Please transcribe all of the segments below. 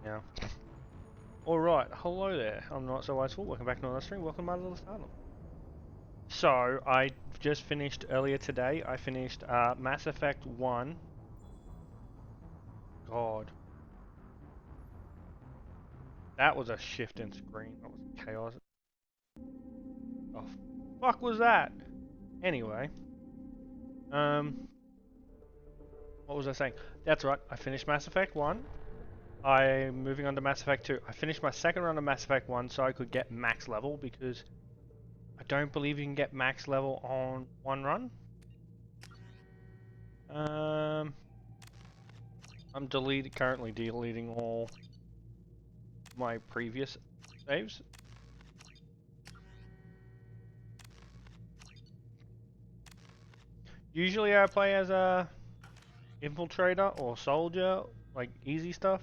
now. Alright, hello there. I'm Not So Wasteful. Welcome back to another stream. Welcome to my little stardom. So, I just finished earlier today. I finished Mass Effect 1. God. That was a shift in screen. That was chaos. Oh, fuck was that? Anyway. What was I saying? That's right. I finished Mass Effect 1. I'm moving on to Mass Effect 2. I finished my second run of Mass Effect 1 so I could get max level because I don't believe you can get max level on one run. I'm currently deleting all my previous saves. Usually I play as a infiltrator or soldier, like easy stuff.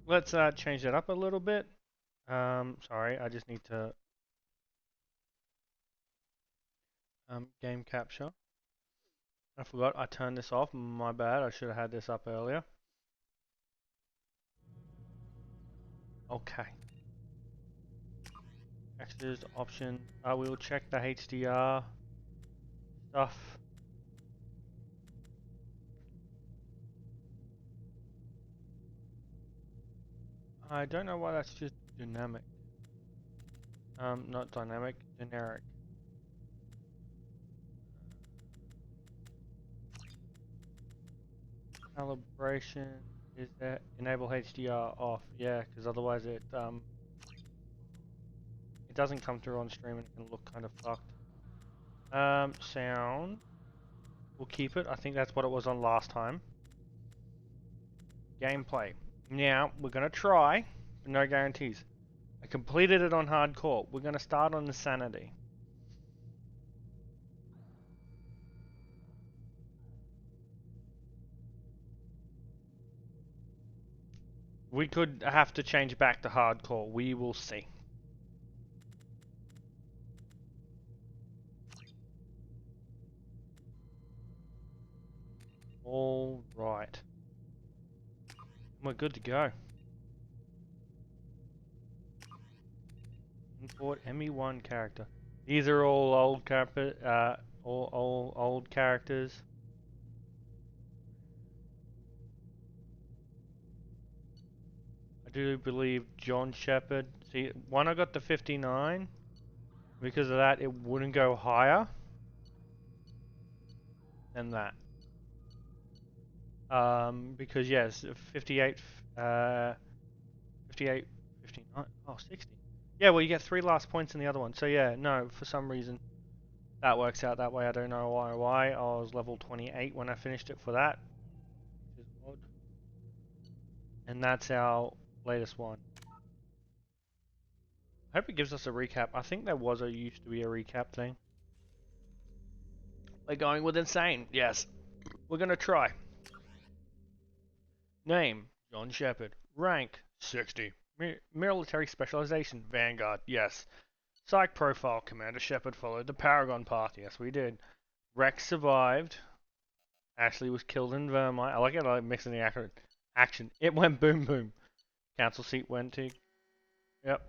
Let's change that up a little bit. Sorry, I just need to game capture. I forgot I turned this off. My bad. I should have had this up earlier. Okay. Textures, option. We'll check the HDR stuff. I don't know why that's just dynamic. Not dynamic, generic. Calibration is that enable HDR off? Yeah, because otherwise it doesn't come through on stream and it can look kind of fucked. Sound. We'll keep it. I think that's what it was on last time. Gameplay. Now we're gonna try, but no guarantees. I completed it on hardcore. We're gonna start on insanity. We could have to change back to hardcore. We will see. All right. We're good to go. Import ME1 character. These are all old old characters. I do believe John Shepard. See, when I got to 59, because of that, it wouldn't go higher than that. Because yes, 58, 58, 59, oh, 60. Yeah, well, you get 3 last points in the other one. So yeah, no, for some reason, that works out that way. I don't know why. I was level 28 when I finished it for that. Which is odd. And that's our latest one. I hope it gives us a recap. I think there used to be a recap thing. We're going with insane. Yes. We're going to try. Name, John Shepard. Rank, 60. Military specialization, Vanguard. Yes. Psych profile, Commander Shepard followed the Paragon path. Yes, we did. Rex survived. Ashley was killed in Vermont. I like it, I like mixing the action. It went boom boom. Council seat went to... Yep.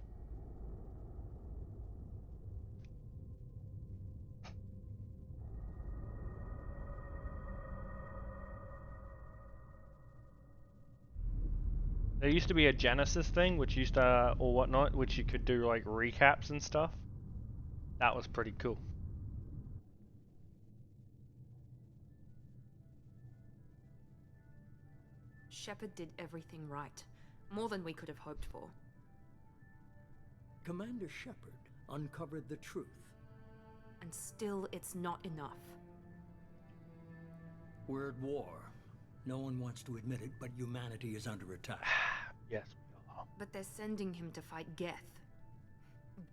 There used to be a Genesis thing, which used to, or whatnot, which you could do like recaps and stuff. That was pretty cool. Shepard did everything right. More than we could have hoped for. Commander Shepard uncovered the truth. And still, it's not enough. We're at war. No one wants to admit it, but humanity is under attack. Yes, we are. But they're sending him to fight Geth.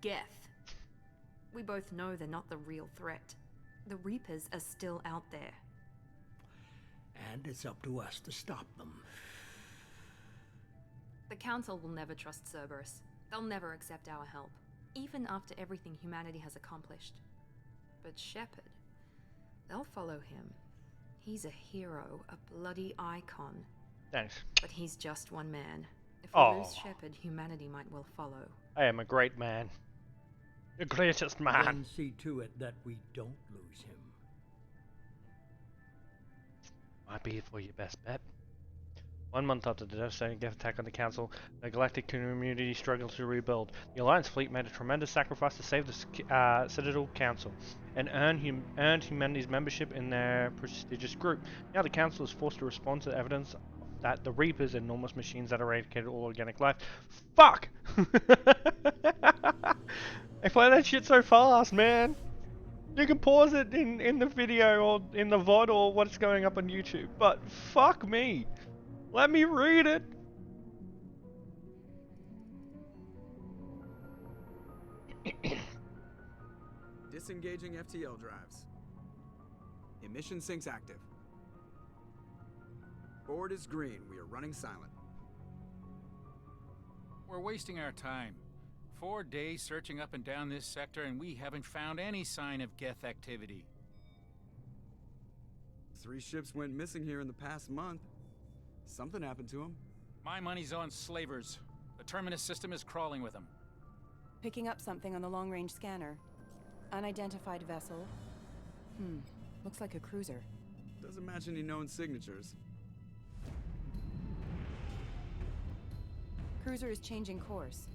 Geth. We both know they're not the real threat. The Reapers are still out there. And it's up to us to stop them. The Council will never trust Cerberus. They'll never accept our help, even after everything humanity has accomplished. But Shepard, they'll follow him. He's a hero, a bloody icon. Thanks. But he's just one man. If we Oh, lose Shepard, humanity might well follow. I am a great man. The greatest man. Then see to it that we don't lose him. Might be for your best bet. 1 month after the devastating Geth attack on the Council, the galactic community struggled to rebuild. The Alliance fleet made a tremendous sacrifice to save the Citadel Council, and earned humanity's membership in their prestigious group. Now the Council is forced to respond to evidence that the Reapers, enormous machines that eradicated all organic life. Fuck! I play that shit so fast, man! You can pause it in the video or in the VOD or what's going up on YouTube, but fuck me! Let me read it! Disengaging FTL drives. Emission sinks active. Board is green. We are running silent. We're wasting our time. 4 days searching up and down this sector, and we haven't found any sign of Geth activity. 3 ships went missing here in the past month. Something happened to them. My money's on slavers. The Terminus system is crawling with them. Picking up something on the long-range scanner. Unidentified vessel. Looks like a cruiser. Doesn't match any known signatures. Cruiser is changing course.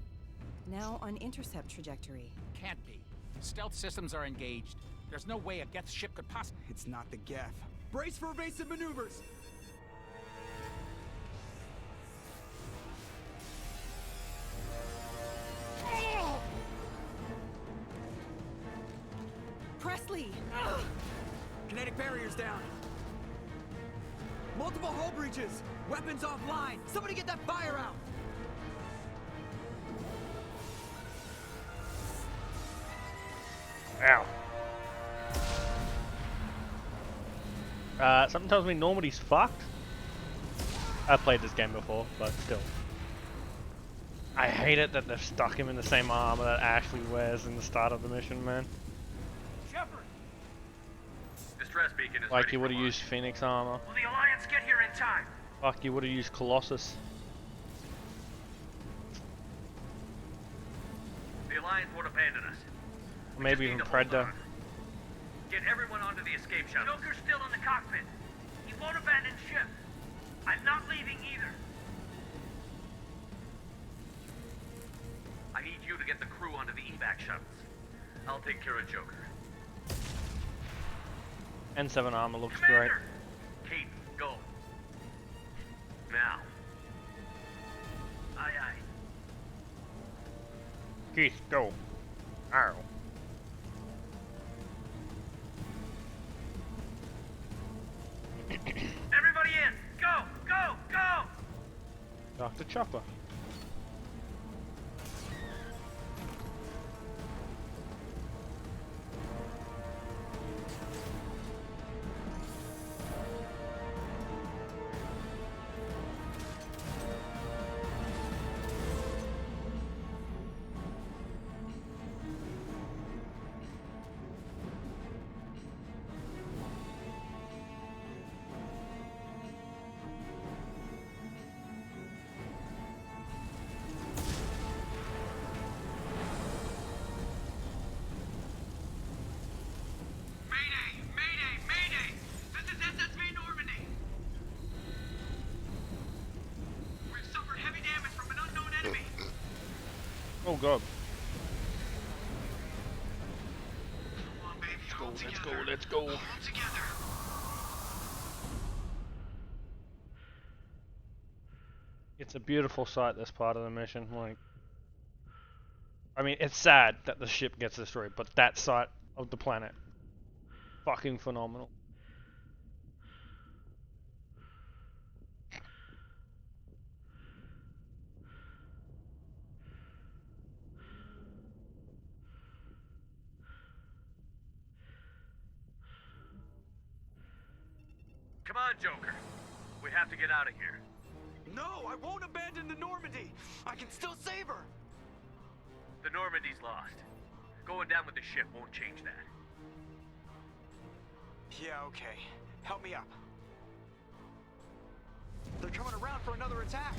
Now on intercept trajectory. Can't be. Stealth systems are engaged. There's no way a Geth ship could possibly... It's not the Geth. Brace for evasive maneuvers! Presley! Kinetic barriers down. Multiple hull breaches. Weapons offline. Somebody get that fire out. Ow. Something tells me Normandy's fucked. I've played this game before, but still. I hate it that they've stuck him in the same armor that Ashley wears in the start of the mission, man. Shepard! Distress beacon is Like ready you would for have launch. used Phoenix armor. Will the Alliance get here in time? Fuck, you would have used Colossus. The Alliance won't abandon us. We Maybe just even need to hold Predator. on. Get everyone onto the escape shuttle. Joker's still in the cockpit. He won't abandon ship. I'm not leaving either. I need you to get the crew onto the evac shuttles. I'll take care of Joker. N7 armor looks Commander! Kate, go. Now. Aye, aye. great. Keith, go. Ow. Everybody in! Go! Go! Go! Dr. Chopper. Mayday! Mayday! Mayday! This is SSV Normandy! We've suffered heavy damage from an unknown enemy. Oh god. Come on, baby. Let's go, Hold let's together. go, let's go. Hold together. It's a beautiful sight, this part of the mission. Like, I mean, it's sad that the ship gets destroyed, but that sight of the planet, fucking phenomenal. Come on, Joker. We have to get out of here. No, I won't abandon the Normandy. I can still save her. The Normandy's lost. Going down with the ship won't change that. Yeah, okay. Help me up. They're coming around for another attack.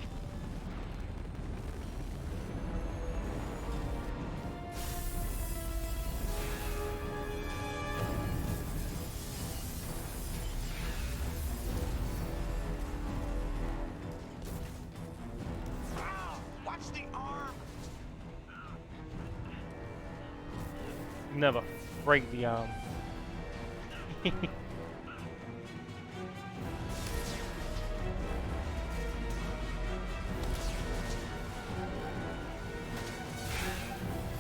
Watch the arm. Never break the arm.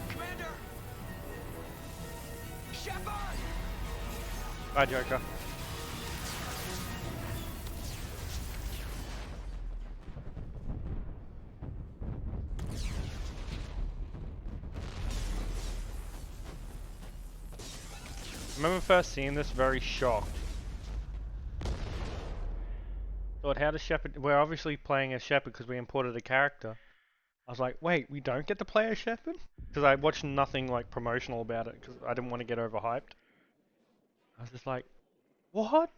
Commander! Shepard! Bye, Joker. I remember first seeing this, very shocked. Thought, how does Shepard... We're obviously playing as Shepard because we imported a character. I was like, wait, we don't get to play as Shepard? Because I watched nothing like promotional about it because I didn't want to get overhyped. I was just like, what?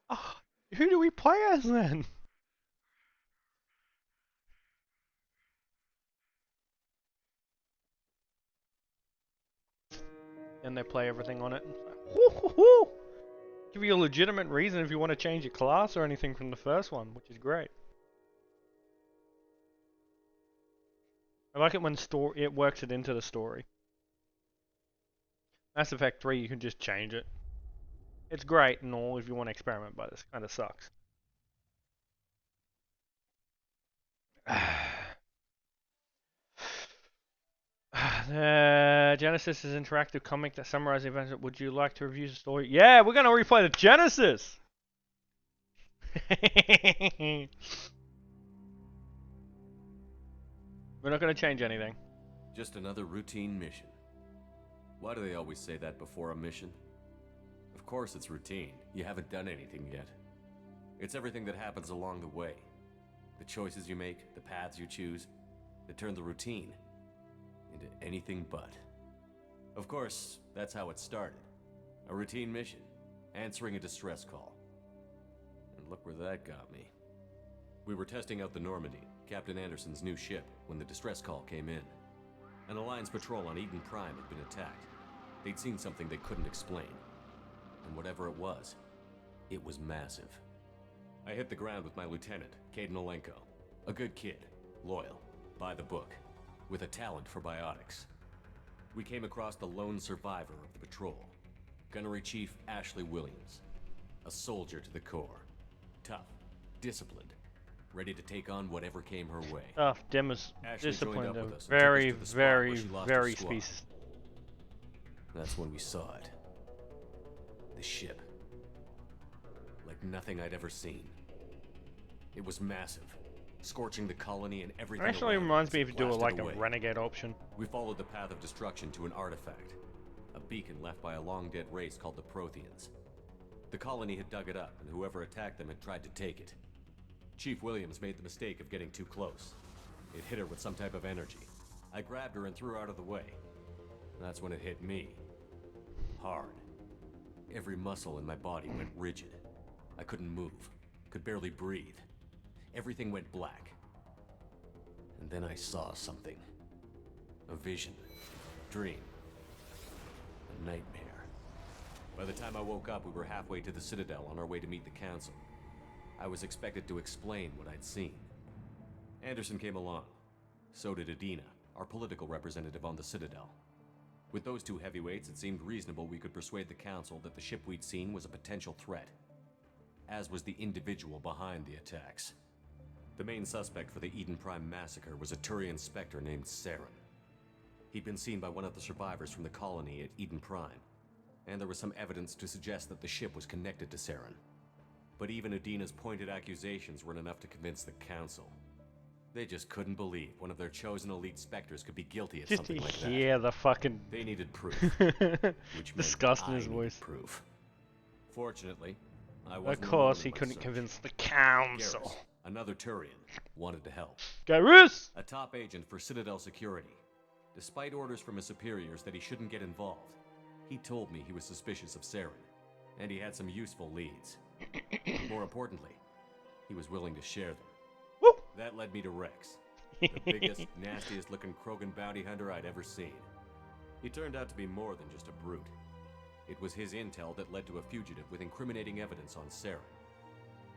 Oh, who do we play as then? And they play everything on it. Woo-hoo-hoo! Give you a legitimate reason if you want to change your class or anything from the first one, which is great. I like it when it works it into the story. Mass Effect 3, you can just change it. It's great and all if you want to experiment, but this kind of sucks. Genesis is an interactive comic that summarizes events. Would you like to review the story? Yeah, we're gonna replay the Genesis! We're not gonna change anything. Just another routine mission. Why do they always say that before a mission? Of course it's routine. You haven't done anything yet. It's everything that happens along the way. The choices you make, the paths you choose, that turn the routine into anything but. Of course, that's how it started. A routine mission, answering a distress call. And look where that got me. We were testing out the Normandy, Captain Anderson's new ship, when the distress call came in. An Alliance patrol on Eden Prime had been attacked. They'd seen something they couldn't explain. And whatever it was massive. I hit the ground with my lieutenant, Caden Olenko. A good kid, loyal, by the book, with a talent for biotics. We came across the lone survivor of the patrol, Gunnery Chief Ashley Williams. A soldier to the core. Tough, disciplined, ready to take on whatever came her way. Oh, Dim was Ashley disciplined. joined up with us and Very, took us to the spot very, where she lost very her squad. species. That's when we saw it. The ship. Like nothing I'd ever seen. It was massive, scorching the colony and everything. Actually around reminds as me it if you do blasted like away. a renegade option. We followed the path of destruction to an artifact, a beacon left by a long-dead race called the Protheans. The colony had dug it up, and whoever attacked them had tried to take it. Chief Williams made the mistake of getting too close. It hit her with some type of energy. I grabbed her and threw her out of the way. That's when it hit me. Hard. Every muscle in my body went rigid. I couldn't move, could barely breathe. Everything went black. And then I saw something. A vision. Dream. A nightmare. By the time I woke up, we were halfway to the Citadel on our way to meet the Council. I was expected to explain what I'd seen. Anderson came along. So did Adina, our political representative on the Citadel. With those two heavyweights, it seemed reasonable we could persuade the Council that the ship we'd seen was a potential threat, as was the individual behind the attacks. The main suspect for the Eden Prime massacre was a Turian Spectre named Saren. He'd been seen by one of the survivors from the colony at Eden Prime, and there was some evidence to suggest that the ship was connected to Saren. But even Adina's pointed accusations weren't enough to convince the Council. They just couldn't believe one of their chosen elite Spectres could be guilty of Just to something like that. hear the fucking They needed proof, which disgust in meant his I needed voice. proof. Fortunately, I Of wasn't course, alone he in my couldn't search. convince the Council. Garrus, another Turian, wanted to help. Garrus! A top agent for Citadel Security. Despite orders from his superiors that he shouldn't get involved, he told me he was suspicious of Saren, and he had some useful leads. More importantly, he was willing to share them. Woo! That led me to Rex, the biggest, nastiest looking Krogan bounty hunter I'd ever seen. He turned out to be more than just a brute. It was his intel that led to a fugitive with incriminating evidence on Saren.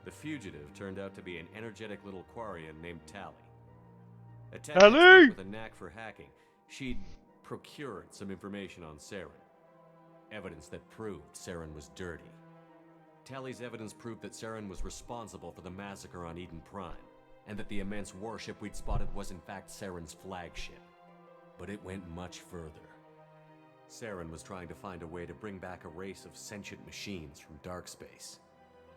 The fugitive turned out to be an energetic little Quarian named Tally. A tech expert with a knack for hacking, she'd procured some information on Saren. Evidence that proved Saren was dirty. Tally's evidence proved that Saren was responsible for the massacre on Eden Prime, and that the immense warship we'd spotted was in fact Saren's flagship. But it went much further. Saren was trying to find a way to bring back a race of sentient machines from dark space.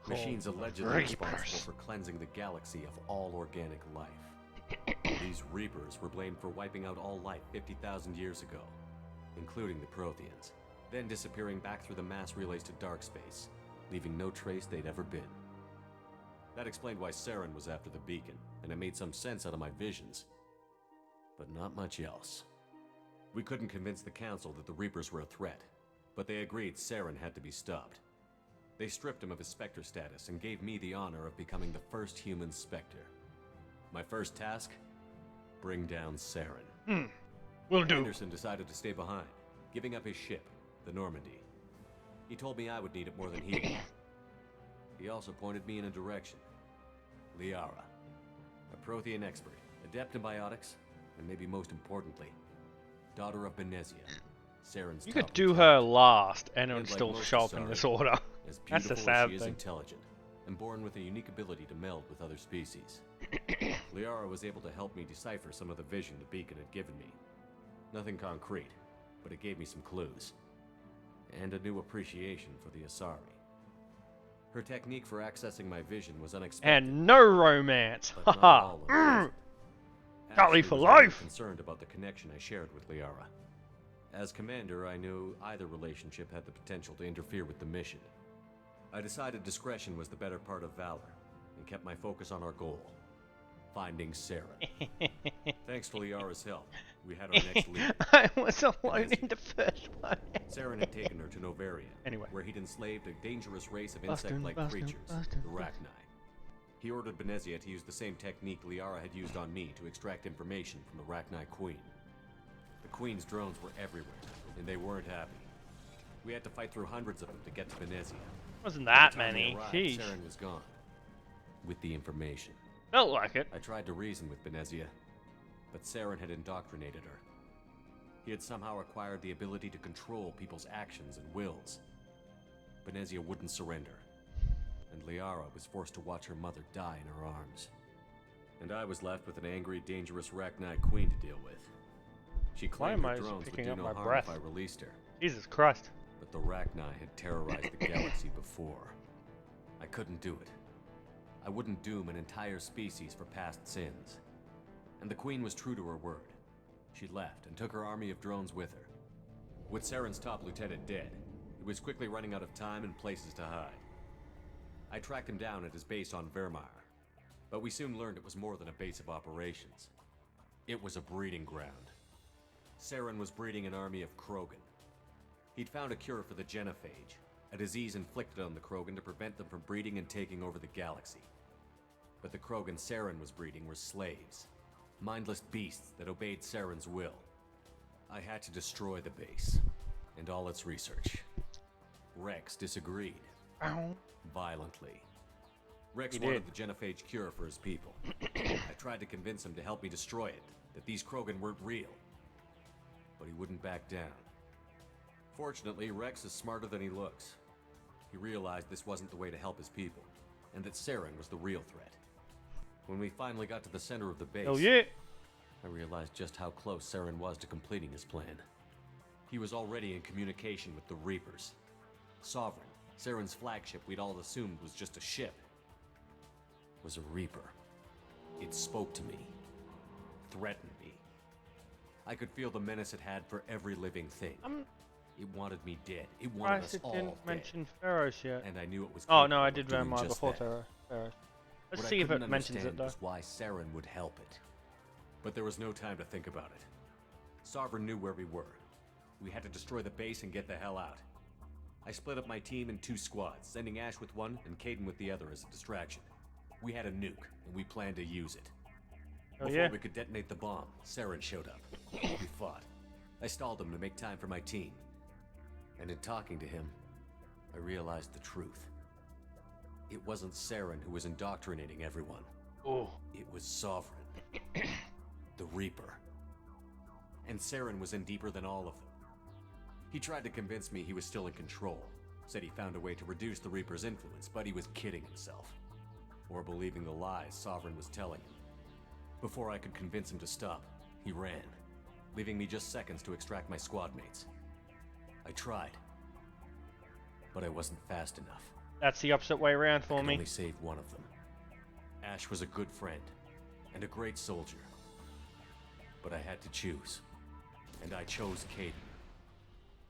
Machines allegedly responsible for cleansing the galaxy of all organic life. These Reapers were blamed for wiping out all life 50,000 years ago, including the Protheans, then disappearing back through the mass relays to dark space, leaving no trace they'd ever been. That explained why Saren was after the beacon, and it made some sense out of my visions. But not much else. We couldn't convince the Council that the Reapers were a threat, but they agreed Saren had to be stopped. They stripped him of his Spectre status and gave me the honor of becoming the first human Spectre. My first task? Bring down Saren. Will do. Anderson decided to stay behind, giving up his ship, the Normandy. He told me I would need it more than he would. He also pointed me in a direction. Liara, a Prothean expert, adept in biotics, and maybe most importantly, daughter of Benezia, Saren's You top could do lieutenant. her last and it And would like still most show up in Asari, this order. As That's the beautiful sad as she is thing. intelligent, and born with a unique ability to meld with other species. Liara was able to help me decipher some of the vision the beacon had given me. Nothing concrete, but it gave me some clues. And a new appreciation for the Asari. Her technique for accessing my vision was unexpected. And no romance. but not Haha. all unpleasant. Golly Ashley for was very life. concerned about the connection I shared with Liara. As commander, I knew either relationship had the potential to interfere with the mission. I decided discretion was the better part of valor, and kept my focus on our goal, finding Saren. Thanks to Liara's help, we had our next lead. I was alone in the first one. Saren had taken her to Novaria, Anyway. where he'd enslaved a dangerous race of Bustin', insect-like bustin', creatures, bustin', the Rachni. He ordered Benezia to use the same technique Liara had used on me to extract information from the Rachni Queen. The Queen's drones were everywhere, and they weren't happy. We had to fight through hundreds of them to get to Benezia. Wasn't By that the time we many. arrived, Sheesh. Saren was gone. With the information. Felt like it. I tried to reason with Benezia, but Saren had indoctrinated her. He had somehow acquired the ability to control people's actions and wills. Benezia wouldn't surrender, and Liara was forced to watch her mother die in her arms. And I was left with an angry, dangerous Rachni Queen to deal with. She Why claimed am her I drones would picking do up no my harm breath? if I released her. Jesus Christ. But the Rachni had terrorized the galaxy before. I couldn't do it. I wouldn't doom an entire species for past sins. And the Queen was true to her word. She left and took her army of drones with her. With Saren's top lieutenant dead, he was quickly running out of time and places to hide. I tracked him down at his base on Vermeer, but we soon learned it was more than a base of operations. It was a breeding ground. Saren was breeding an army of Krogan. He'd found a cure for the genophage, a disease inflicted on the Krogan to prevent them from breeding and taking over the galaxy. But the Krogan Saren was breeding were slaves, mindless beasts that obeyed Saren's will. I had to destroy the base, and all its research. Rex disagreed, violently. Rex He wanted did. the genophage cure for his people. I tried to convince him to help me destroy it, that these Krogan weren't real. But he wouldn't back down. Fortunately, Rex is smarter than he looks. He realized this wasn't the way to help his people, and that Saren was the real threat. When we finally got to the center of the base, Hell yeah. I realized just how close Saren was to completing his plan. He was already in communication with the Reapers. Sovereign, Saren's flagship we'd all assumed was just a ship, was a Reaper. It spoke to me, threatened me. I could feel the menace it had for every living thing. It wanted me dead. It wanted Christ, us it all didn't dead. mention Pharaohs yet. And I knew it was. Oh no, I capable did of doing Vermeer just before that. Pharaohs. Let's What I see if couldn't it mentions it understand though. was why Saren would help it. But there was no time to think about it. Sovereign knew where we were. We had to destroy the base and get the hell out. I split up my team in 2 squads, sending Ash with one and Caden with the other as a distraction. We had a nuke, and we planned to use it. Oh, Before yeah? we could detonate the bomb, Saren showed up. We fought. I stalled him to make time for my team. And in talking to him, I realized the truth. It wasn't Saren who was indoctrinating everyone. Oh. It was Sovereign. The Reaper. And Saren was in deeper than all of them. He tried to convince me he was still in control. Said he found a way to reduce the Reaper's influence, but he was kidding himself. Or believing the lies Sovereign was telling him. Before I could convince him to stop, he ran, leaving me just seconds to extract my squad mates. I tried, but I wasn't fast enough. That's the opposite way around for I could me. only save one of them. Ash was a good friend and a great soldier. But I had to choose. And I chose Caden.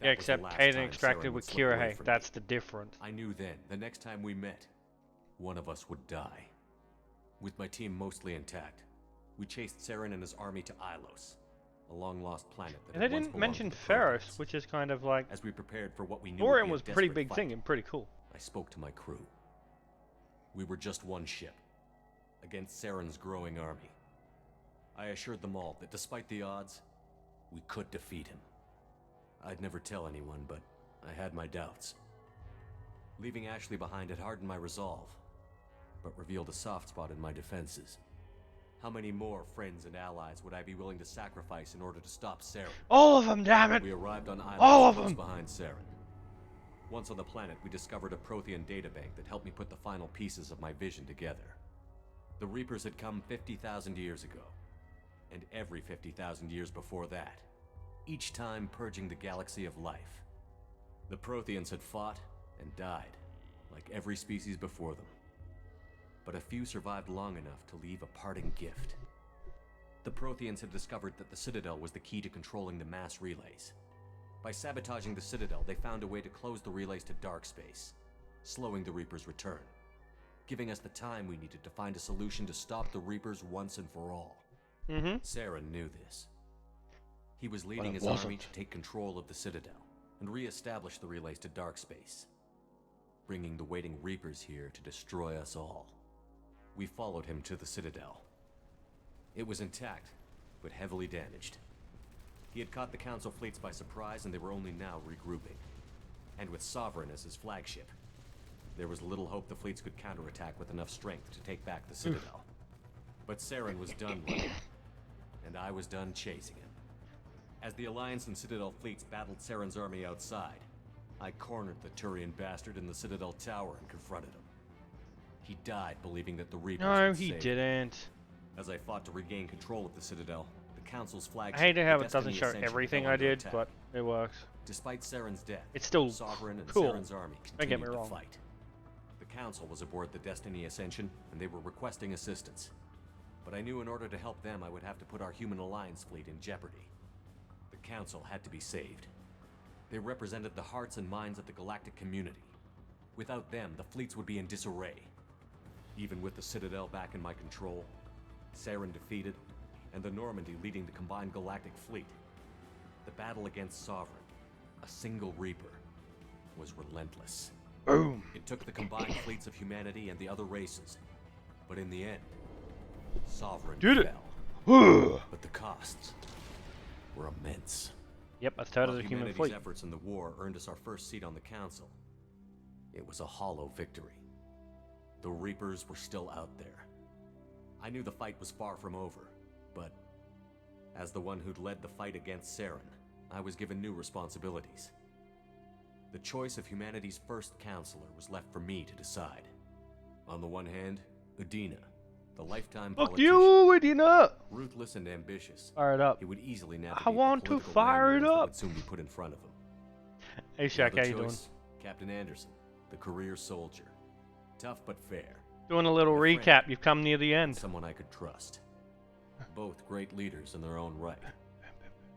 Yeah, except Caden extracted with Kirihei. That's the difference. I knew then, the next time we met, one of us would die. With my team mostly intact, we chased Saren and his army to Ilos, a long-lost planet that And had they once didn't belonged mention to the Ferris, Protheans. which is kind of like... As we prepared for what we knew would Thorium be was a a pretty desperate big thing fight, and pretty cool. I spoke to my crew. We were just one ship, against Saren's growing army. I assured them all that despite the odds, we could defeat him. I'd never tell anyone, but I had my doubts. Leaving Ashley behind had hardened my resolve, but revealed a soft spot in my defenses. How many more friends and allies would I be willing to sacrifice in order to stop Saren? All of them, damn it! We arrived on All Ilos of close them! behind Saren. Once on the planet, we discovered a Prothean databank that helped me put the final pieces of my vision together. The Reapers had come 50,000 years ago, and every 50,000 years before that, each time purging the galaxy of life. The Protheans had fought and died, like every species before them. But a few survived long enough to leave a parting gift. The Protheans had discovered that the Citadel was the key to controlling the mass relays. By sabotaging the Citadel, they found a way to close the relays to dark space, slowing the Reapers' return, giving us the time we needed to find a solution to stop the Reapers once and for all. Saren knew this. He was leading his army to take control of the Citadel and re-establish the relays to dark space, bringing the waiting Reapers here to destroy us all. We followed him to the Citadel. It was intact, but heavily damaged. He had caught the Council fleets by surprise, and they were only now regrouping. And with Sovereign as his flagship, there was little hope the fleets could counterattack with enough strength to take back the Citadel. But Saren was done running, and I was done chasing him. As the Alliance and Citadel fleets battled Saren's army outside, I cornered the Turian bastard in the Citadel tower and confronted him. He died believing that the Reapers No, would he save him. didn't. As I fought to regain control of the Citadel, the Council's flagship, I hate how the it doesn't Destiny show Ascension, everything fell I under did, attack. but it works. Despite Saren's death, It's still Sovereign and cool. Saren's army Don't get me continued to wrong. fight. The Council was aboard the Destiny Ascension, and they were requesting assistance. But I knew in order to help them, I would have to put our Human Alliance fleet in jeopardy. The Council had to be saved. They represented the hearts and minds of the galactic community. Without them, the fleets would be in disarray. Even with the Citadel back in my control, Saren defeated, and the Normandy leading the combined galactic fleet, the battle against Sovereign, a single Reaper, was relentless. Boom. It took the combined fleets of humanity and the other races, but in the end, Sovereign Did it. fell. But the costs were immense. Yep, a third of While the human humanity's fleet. efforts in the war earned us our first seat on the Council, it was a hollow victory. The Reapers were still out there. I knew the fight was far from over, but as the one who'd led the fight against Saren, I was given new responsibilities. The choice of humanity's first counselor was left for me to decide. On the one hand, Udina, the lifetime Fuck politician, you, Edina! ruthless and ambitious. Fire it up. He would easily navigate I want the to political fire it landmines that up. would soon be put in front of him. Hey The Shaq, other how you doing? choice, Captain Anderson, the career soldier. Tough but fair. Doing a little a friend. recap. You've come near the end. Someone I could trust. Both great leaders in their own right.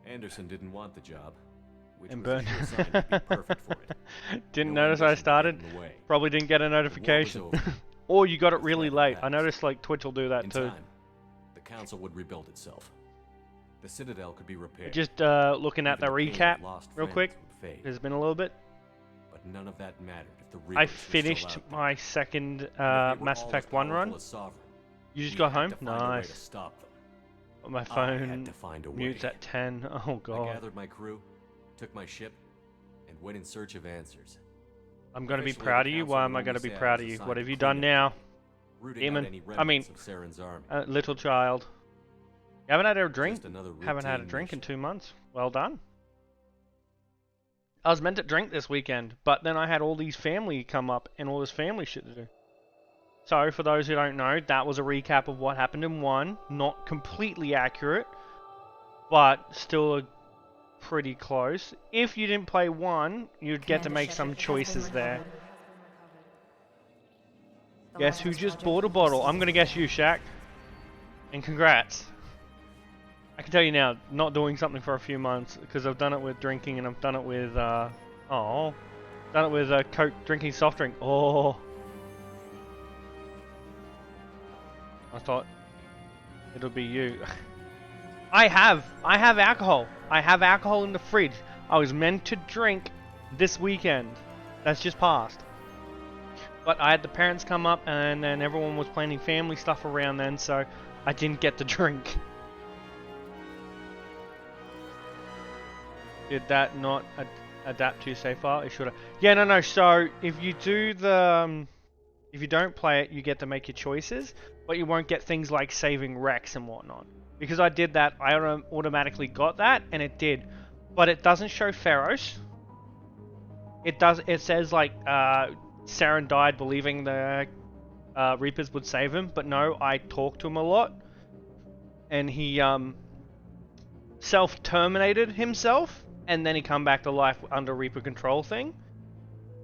Anderson didn't want the job, which And was a burn. sure sign he'd be perfect for it. Didn't No notice I ambition started. getting in the way. Probably didn't get a The war was notification. over. Or you got it The really threat late. I passed. noticed like Twitch will do that In too. time, the council would rebuild itself. The Citadel could be repaired. Just looking at the Even pain of recap lost real friends quick. would fade. There's been a little bit. But none of that mattered if the I Reapers were still finished out there. my second And if they were Mass all as Effect 1 run. powerful as Sovereign, You just we got had home? to find a way to Nice. stop them. My I had phone to find a mutes way. at 10. Oh I god. gathered my crew, took my ship, and went in search of answers. I'm gonna be Officially, proud the of you. council Why would am I only gonna be say I proud was of you? assigned What to have you clean done up, now? rooting Demon. out any I mean, remnants of Saren's army. little child. You haven't had a drink? Just another Haven't had a routine drink in mission. 2 months. Well done. I was meant to drink this weekend, but then I had all these family come up and all this family shit to do. So, for those who don't know, that was a recap of what happened in 1. Not completely accurate, but still pretty close. If you didn't play 1, you'd get to make some choices there. Guess who just bought a bottle? I'm gonna guess you, Shaq. And congrats. I can tell you now, not doing something for a few months, because I've done it with drinking and I've done it with, done it with Coke, drinking soft drink. Oh. I thought it'll be you. I have alcohol. I have alcohol in the fridge. I was meant to drink this weekend. That's just passed. But I had the parents come up and then everyone was planning family stuff around then, so I didn't get to drink. Did that not adapt to save file? It should have. Yeah, no. So if you do the, if you don't play it, you get to make your choices, but you won't get things like saving Rex and whatnot. Because I did that, I automatically got that, and it did, but it doesn't show Pharaohs. It does. It says like Saren died believing the Reapers would save him, but no, I talked to him a lot, and he self-terminated himself. And then he come back to life under Reaper control thing.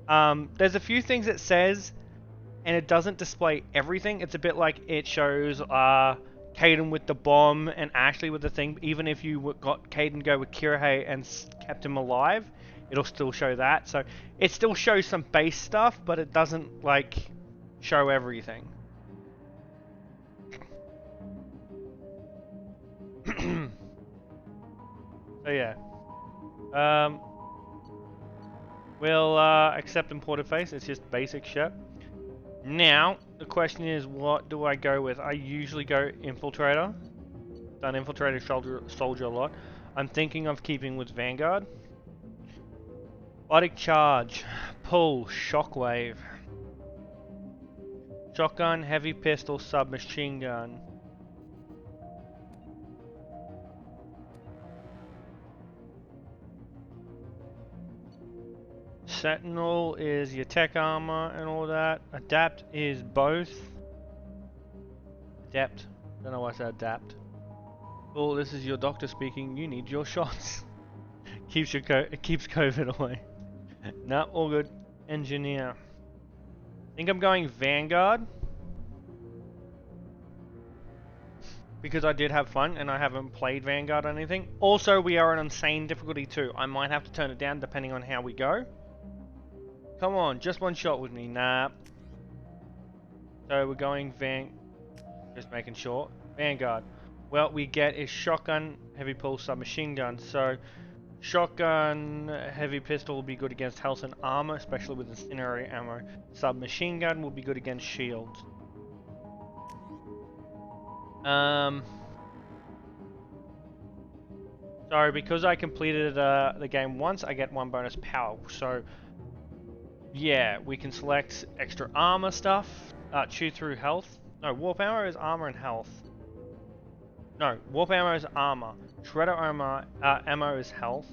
There's a few things it says, and it doesn't display everything. It's a bit like it shows Caden with the bomb and Ashley with the thing. Even if you got Caden go with Kirihei and kept him alive, it'll still show that. So it still shows some base stuff, but it doesn't like show everything. So yeah. We'll accept imported face. It's just basic shit. Now, the question is, what do I go with? I usually go Infiltrator. Done Infiltrator soldier a lot. I'm thinking of keeping with Vanguard. Biotic Charge. Pull. Shockwave. Shotgun, heavy pistol, submachine gun. Sentinel is your tech armor and all that. Adapt is both. Adapt. Don't know why I said adapt. Oh, this is your doctor speaking. You need your shots. Keeps COVID away. Nah, all good. Engineer. Think I'm going Vanguard. Because I did have fun and I haven't played Vanguard or anything. Also, we are on insane difficulty too. I might have to turn it down depending on how we go. Come on, just one shot with me. Nah. So we're going just making sure. Vanguard. Well, we get is shotgun, heavy pulse, submachine gun. So shotgun, heavy pistol will be good against health and armor, especially with incendiary ammo. Submachine gun will be good against shields. So because I completed the game once, I get 1 bonus power. So yeah, we can select extra armor stuff, chew through health. No, warp ammo is armor and health. No, warp ammo is armor. Shredder ammo is health.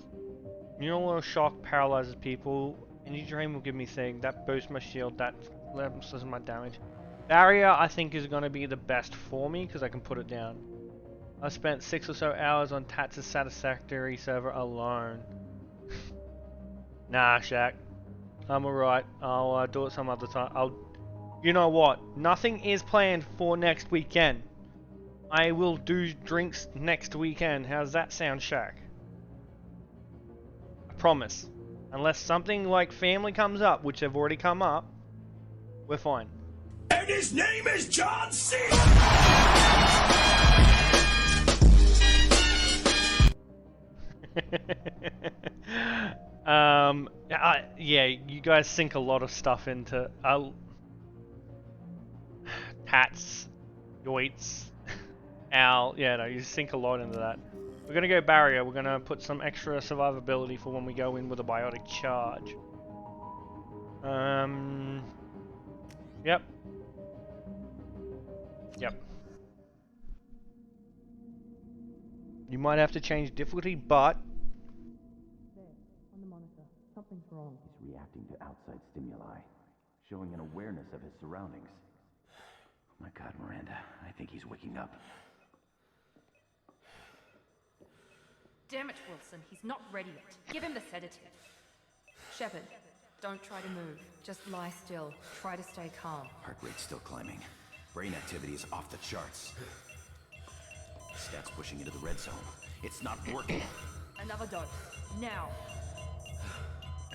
Neural shock paralyzes people. Any dream will give me thing. That boosts my shield. That levels my damage. Barrier I think is going to be the best for me because I can put it down. I spent 6 or so hours on Tats's Satisfactory server alone. Nah, Shaq. I'm alright. I'll do it some other time. You know what? Nothing is planned for next weekend. I will do drinks next weekend. How's that sound, Shaq? I promise. Unless something like family comes up, which have already come up, we're fine. And his name is John C. Yeah, you guys sink a lot of stuff into hats, yoits, owl. Yeah, no, you sink a lot into that. We're gonna go barrier. We're gonna put some extra survivability for when we go in with a biotic charge. Yep. Yep. You might have to change difficulty, but On the monitor. Something's wrong. He's reacting to outside stimuli, showing an awareness of his surroundings. Oh my God, Miranda, I think he's waking up. Damn it, Wilson. He's not ready yet. Give him the sedative. Shepard, don't try to move. Just lie still. Try to stay calm. Heart rate's still climbing. Brain activity is off the charts. Stats pushing into the red zone. It's not working. Another dose. Now.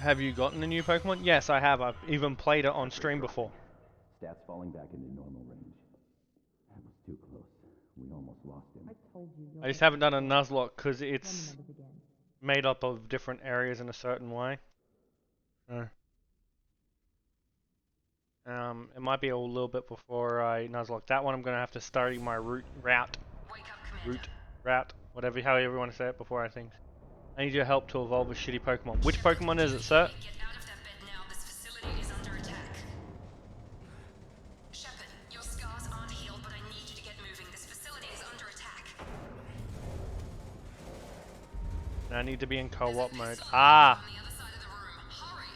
have you gotten a new Pokemon? Yes, I have. I've even played it on stream before. Stats falling back into normal range. That was too close. We almost lost him. I told you. I just haven't done a Nuzlocke because it's made up of different areas in a certain way. It might be a little bit before I Nuzlocke. That one I'm going to have to study my route, whatever, however you want to say it before I think. I need your help to evolve a shitty Pokemon. Which Pokemon is it, sir? Get out of that bed now. This facility is under attack. Shepard, your scars aren't healed, but I need you to get moving. This facility is under attack. I need to be in co-op mode. Ah! On the other side of the room. Hurry!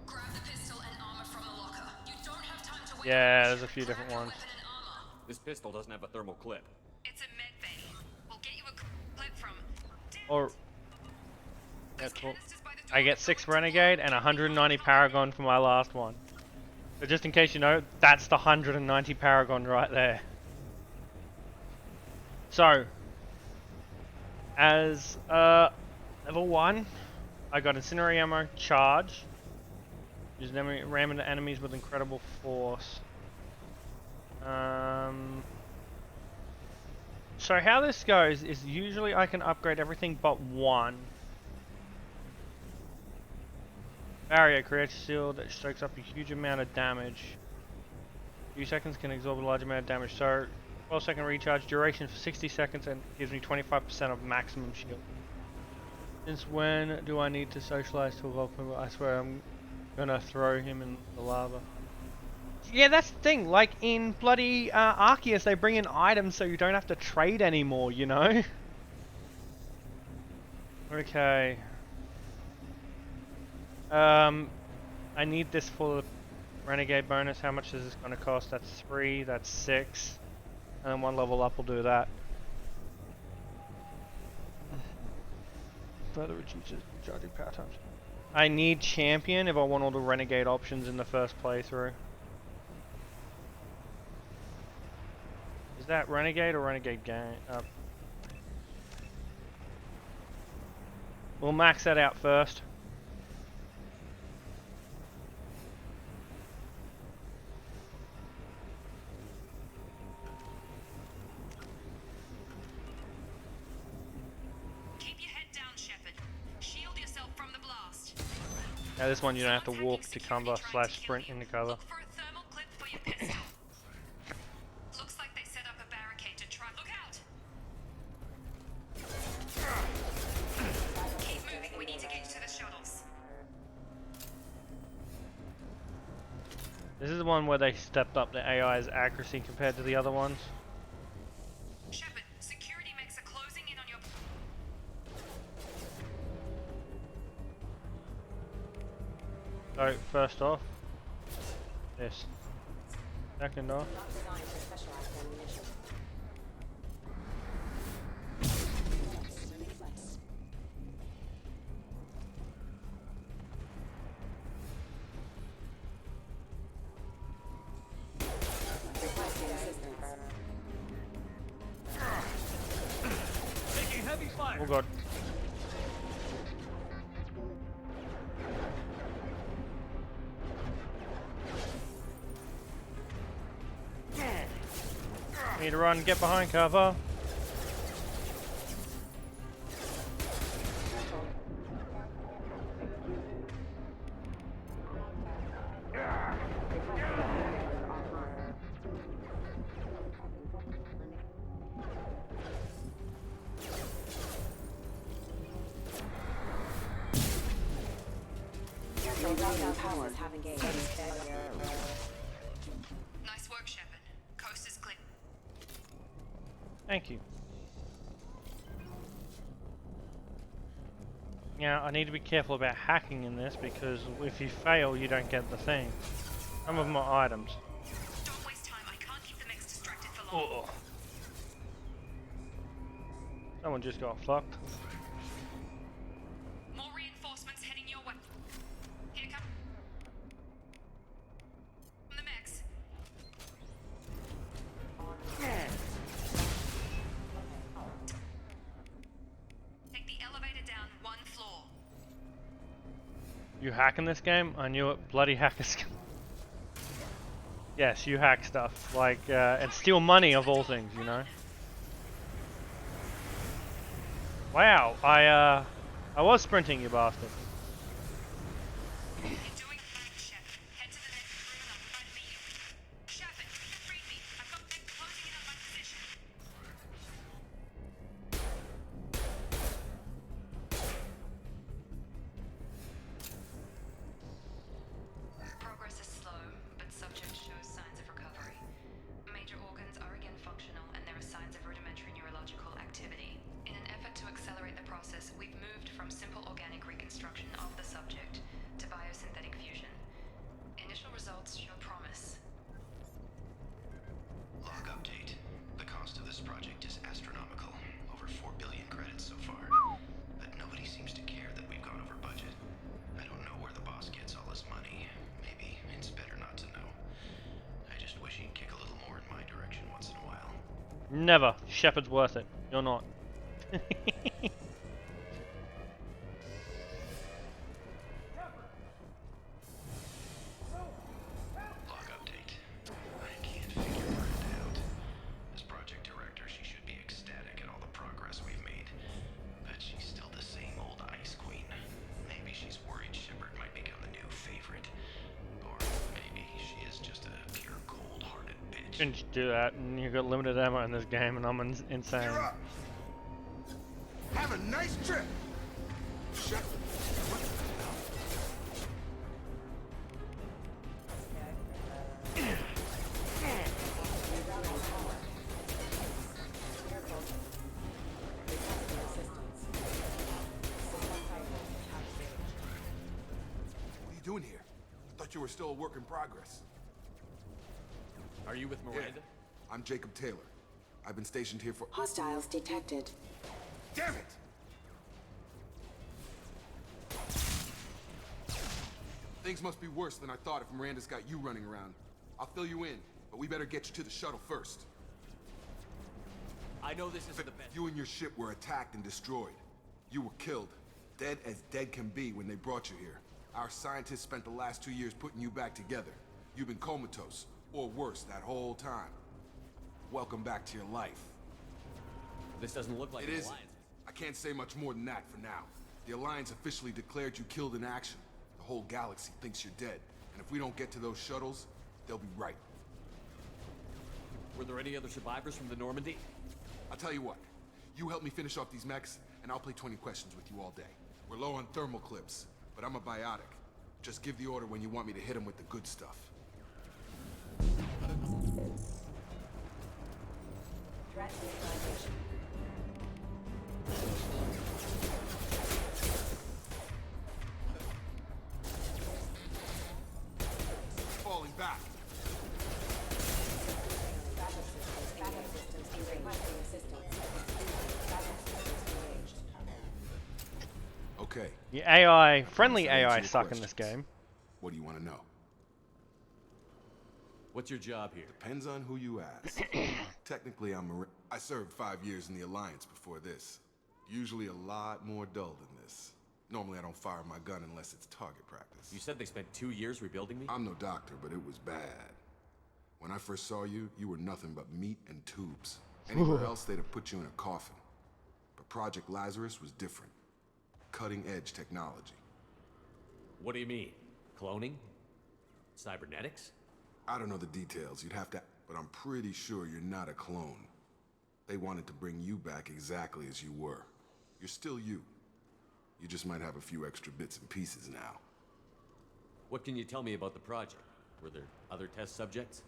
Grab the pistol and armor from the locker. You don't have time to wait. Yeah, there's a few different ones. This pistol doesn't have a thermal clip. It's a med bay. We'll get you a clip from. Or yeah, cool. I get 6 Renegade and 190 Paragon for my last one. So just in case you know, that's the 190 Paragon right there. So, as level 1, I got Incendiary Ammo, Charge. Use ram into enemies with incredible force. So how this goes is usually I can upgrade everything but one. Barrier creates a shield that soaks up a huge amount of damage. A few seconds can absorb a large amount of damage. So 12-second recharge, duration for 60 seconds, and gives me 25% of maximum shield. Since when do I need to socialize to evolve? I swear I'm gonna throw him in the lava. Yeah, that's the thing. Like in bloody Arceus, they bring in items so you don't have to trade anymore, you know? Okay. I need this for the Renegade bonus. How much is this going to cost? That's 3, that's 6. And then 1 level up will do that. Further reduces charging power times. I need Champion if I want all the Renegade options in the first playthrough. Is that Renegade or Renegade Game? We'll max that out first. Keep your head down, Shepard. Shield yourself from the blast. Now this one you don't have to walk to cover / sprint into cover. Look for a thermal clip for your pistol. Looks like they set up a barricade to try. Look out! Keep moving. We need to get to the shuttles. This is the one where they stepped up the AI's accuracy compared to the other ones. Shepard, security mechs are closing in on your. So first off, this. Second off. Taking heavy fire. Oh god. Need to run, get behind cover. powers have engaged. Nice work, Shepard. Coast is clear. Thank you. Now, I need to be careful about hacking in this because if you fail, you don't get the thing. Some of my items. Don't waste time. I can't keep the mix distracted for long. Oh. Someone just got fucked. More reinforcements heading your way. Here come. From the mix. Take the elevator down one floor. You hacking this game? I knew it. Bloody hackers. Yes, you hack stuff. Like, and steal money of all things, you know? Wow, I was sprinting, you bastard. You're doing fine, Shepard. Head to the next room and I'll provide me. Shepard, read me. I've got them closing in on my position. Progress is slow, but subject shows signs of recovery. Major organs are again functional, and there are signs of rudimentary neurological activity. In an effort to accelerate the process, we've moved from simple organic reconstruction of the subject to biosynthetic fusion. Initial results show promise. Log update. The cost of this project is astronomical. Over 4 billion credits so far. But nobody seems to care that we've gone over budget. I don't know where the boss gets all his money. Maybe it's better not to know. I just wish he'd kick a little more in my direction once in a while. Never. Shepard's worth it. You're not. Log update. I can't figure Miranda out. As project director, she should be ecstatic at all the progress we've made. But she's still the same old Ice Queen. Maybe she's worried Shepard might become the new favorite. Or maybe she is just a pure cold-hearted bitch. Shouldn't do that, and you've got limited ammo in this game, and I'm insane. You're up. Have a nice trip. Shut. What the hell? What are you doing here? I thought you were still a work in progress. Are you with Miranda? Yeah. I'm Jacob Taylor. I've been stationed here for... Hostiles detected. Damn it! Things must be worse than I thought if Miranda's got you running around. I'll fill you in, but we better get you to the shuttle first. I know this isn't the best. You and your ship were attacked and destroyed. You were killed. Dead as dead can be when they brought you here. Our scientists spent the last 2 years putting you back together. You've been comatose, or worse, that whole time. Welcome back to your life. This doesn't look like It an is. alliance. I can't say much more than that for now. The Alliance officially declared you killed in action. The whole galaxy thinks you're dead. And if we don't get to those shuttles, they'll be right. Were there any other survivors from the Normandy? I'll tell you what. You help me finish off these mechs, and I'll play 20 questions with you all day. We're low on thermal clips, but I'm a biotic. Just give the order when you want me to hit them with the good stuff. Threat neutralization. Falling back. Backup systems engaged. Requesting assistance. Backup systems engaged. Okay. The AI, friendly Answer AI your suck in this questions. game. What do you want to know? What's your job here? Depends on who you ask. Technically, I served 5 years in the Alliance before this. Usually a lot more dull than this. Normally, I don't fire my gun unless it's target practice. You said they spent 2 years rebuilding me? I'm no doctor, but it was bad. When I first saw you, you were nothing but meat and tubes. Anywhere else, they'd have put you in a coffin. But Project Lazarus was different. Cutting-edge technology. What do you mean? Cloning? Cybernetics? I don't know the details, you'd have to, but I'm pretty sure you're not a clone. They wanted to bring you back exactly as you were. You're still you. You just might have a few extra bits and pieces now. What can you tell me about the project? Were there other test subjects?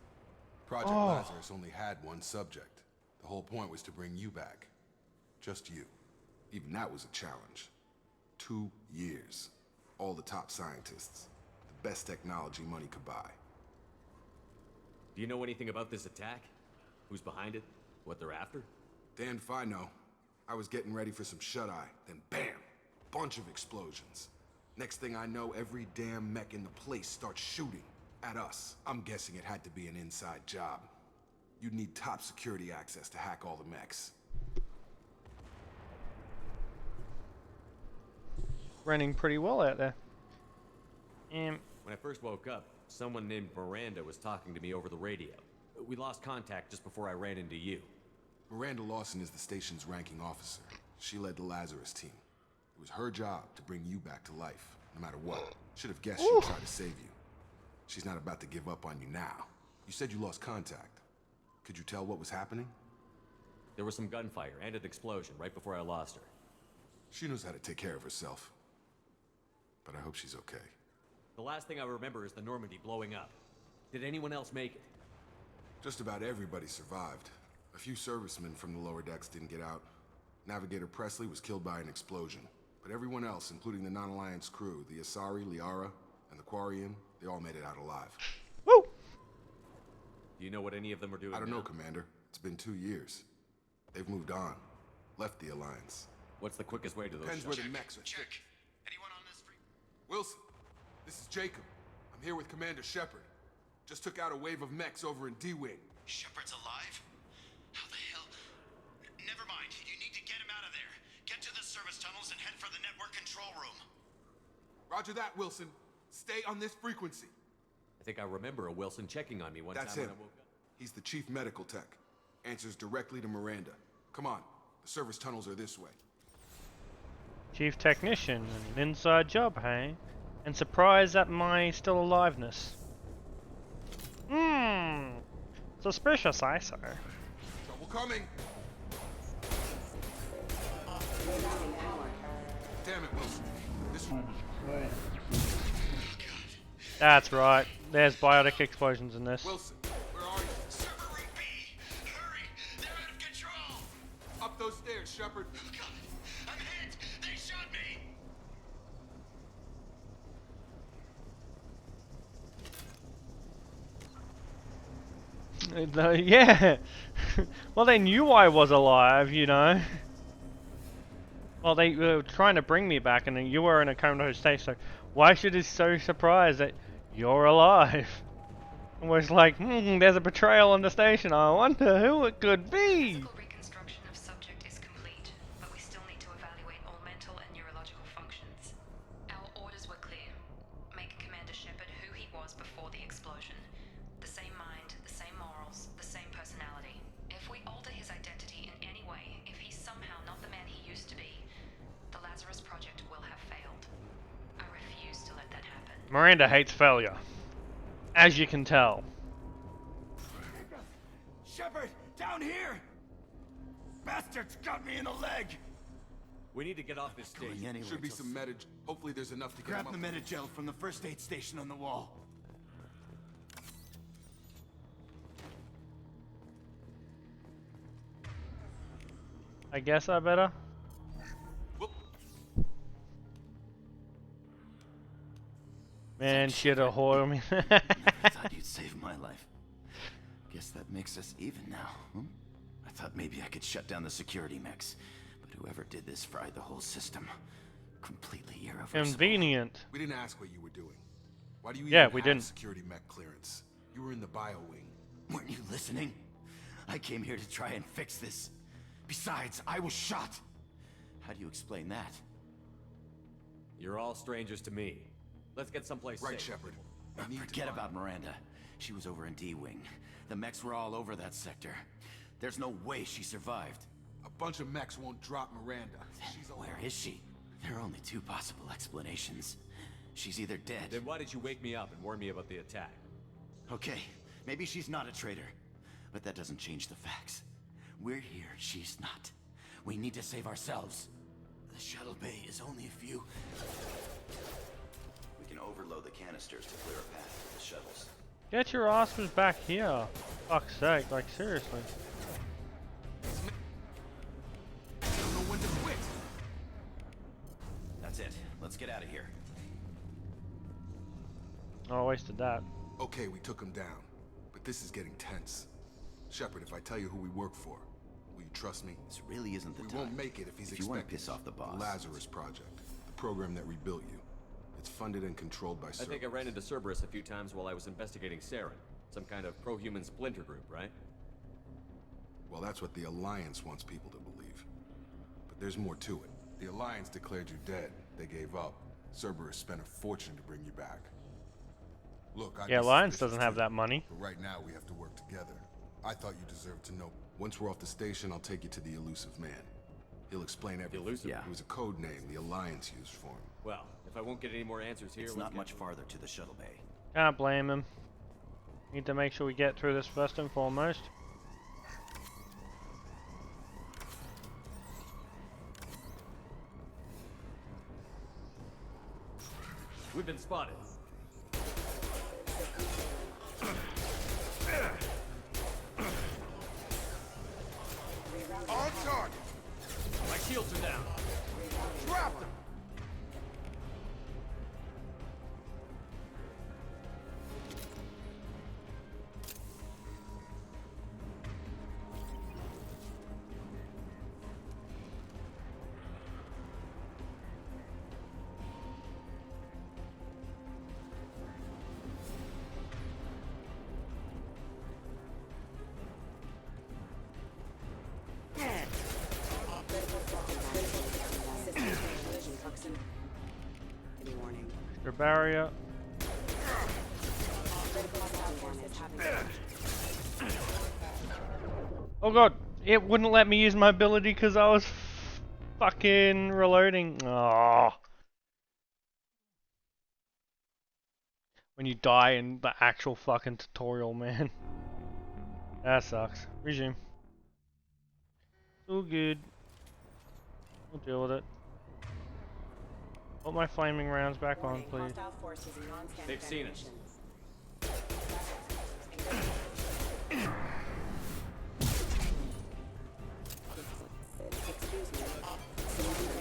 Project Lazarus only had one subject. The whole point was to bring you back. Just you. Even that was a challenge. 2 years. All the top scientists. The best technology money could buy. Do you know anything about this attack? Who's behind it? What they're after? Damned if I know. I was getting ready for some shut-eye, then bam! Bunch of explosions. Next thing I know, every damn mech in the place starts shooting at us. I'm guessing it had to be an inside job. You'd need top security access to hack all the mechs. Running pretty well out there. When I first woke up, someone named Miranda was talking to me over the radio. We lost contact just before I ran into you. Miranda Lawson is the station's ranking officer. She led the Lazarus team. It was her job to bring you back to life, no matter what. Should have guessed she'd try to save you. She's not about to give up on you now. You said you lost contact. Could you tell what was happening? There was some gunfire and an explosion right before I lost her. She knows how to take care of herself. But I hope she's okay. The last thing I remember is the Normandy blowing up. Did anyone else make it? Just about everybody survived. A few servicemen from the lower decks didn't get out. Navigator Presley was killed by an explosion. But everyone else, including the non-Alliance crew, the Asari, Liara, and the Quarian, they all made it out alive. Woo! Do you know what any of them are doing I don't now? know, Commander. It's been 2 years. They've moved on. Left the Alliance. What's the quickest way to those Depends where shops? the mechs are. Check. Anyone on this free? Wilson, this is Jacob. I'm here with Commander Shepard. Just took out a wave of mechs over in D-Wing. Shepard's alive? How the hell? Never mind. You need to get him out of there. Get to the service tunnels and head for the network control room. Roger that, Wilson. Stay on this frequency. I think I remember a Wilson checking on me one That's time him. when I woke up. He's the chief medical tech. Answers directly to Miranda. Come on. The service tunnels are this way. Chief technician, an inside job, hey? And surprised at my still aliveness. Suspicious, I say. Trouble coming. Damn it, Wilson. This one. That's right. There's biotic explosions in this. Wilson, where are you? Server room B! Hurry! They're out of control! Up those stairs, Shepard. Oh, God! I'm hit! They shot me! Yeah. Well, they knew I was alive, you know. Well, they were trying to bring me back, and you were in a comatose state. So why should he be so surprised that you're alive? Almost like, there's a betrayal on the station. I wonder who it could be. Physical reconstruction of subject is complete, but we still need to evaluate all mental and neurological functions. Our orders were clear. Make Commander Shepard who he was before the explosion. The same mind, the same morals, the same personality. If we alter his identity in any way, if he's somehow not the man he used to be, the Lazarus Project will have failed. I refuse to let that happen. Miranda hates failure, as you can tell. Shepard, down here! Bastards got me in the leg! We need to get off this stage. Anyway, Should be some medic. Hopefully there's enough to get Grab him the up. Medigel from the first aid station on the wall. I guess I better. Whoop. Man, shit, a whore me. I thought you'd save my life. Guess that makes us even now, hmm? I thought maybe I could shut down the security mechs, but whoever did this fried the whole system. Completely irreversible. Convenient. We didn't ask what you were doing. Why do you Yeah, even we have didn't. security mech clearance? You were in the bio wing. Weren't you listening? I came here to try and fix this. Besides, I was shot. How do you explain that? You're all strangers to me. Let's get someplace Right, safe. Shepard. We need to Forget find- about Miranda. She was over in D-Wing. The mechs were all over that sector. There's no way she survived. A bunch of mechs won't drop Miranda. She's Where is she? There are only two possible explanations. She's either dead. Then why did you wake me up and warn me about the attack? Okay, maybe she's not a traitor, but that doesn't change the facts. We're here, she's not. We need to save ourselves. The shuttle bay is only a few... We can overload the canisters to clear a path for the shuttles. Get your asses back here. Fuck's sake, like seriously. I don't know when to quit. That's it. Let's get out of here. Oh, I wasted that. Okay, we took him down, but this is getting tense. Shepard, if I tell you who we work for, will you trust me? This really isn't the time. We won't make it if he's If you want to expecting piss off the boss. The Lazarus Project, the program that rebuilt you. It's funded and controlled by I Cerberus. think I ran into Cerberus a few times while I was investigating Saren. Some kind of pro-human splinter group, right? Well, that's what the Alliance wants people to believe. But there's more to it. The Alliance declared you dead. They gave up. Cerberus spent a fortune to bring you back. Look, Yeah, Alliance doesn't have that money. But right now, we have to work together. I thought you deserved to know. Once we're off the station, I'll take you to the Elusive Man. He'll explain everything. Elusive? Yeah. It was a code name the Alliance used for him. Well, if I won't get any more answers here, It's let's not get much farther to the shuttle bay. Can't blame him. Need to make sure we get through this first and foremost. We've been spotted. On target! My shields are down. Drop them! Your barrier. Oh god, it wouldn't let me use my ability because I was fucking reloading. Oh. When you die in the actual fucking tutorial, man. That sucks. Resume. All good. We'll deal with it. Put my flaming rounds back on, please. They've seen us. Excuse me.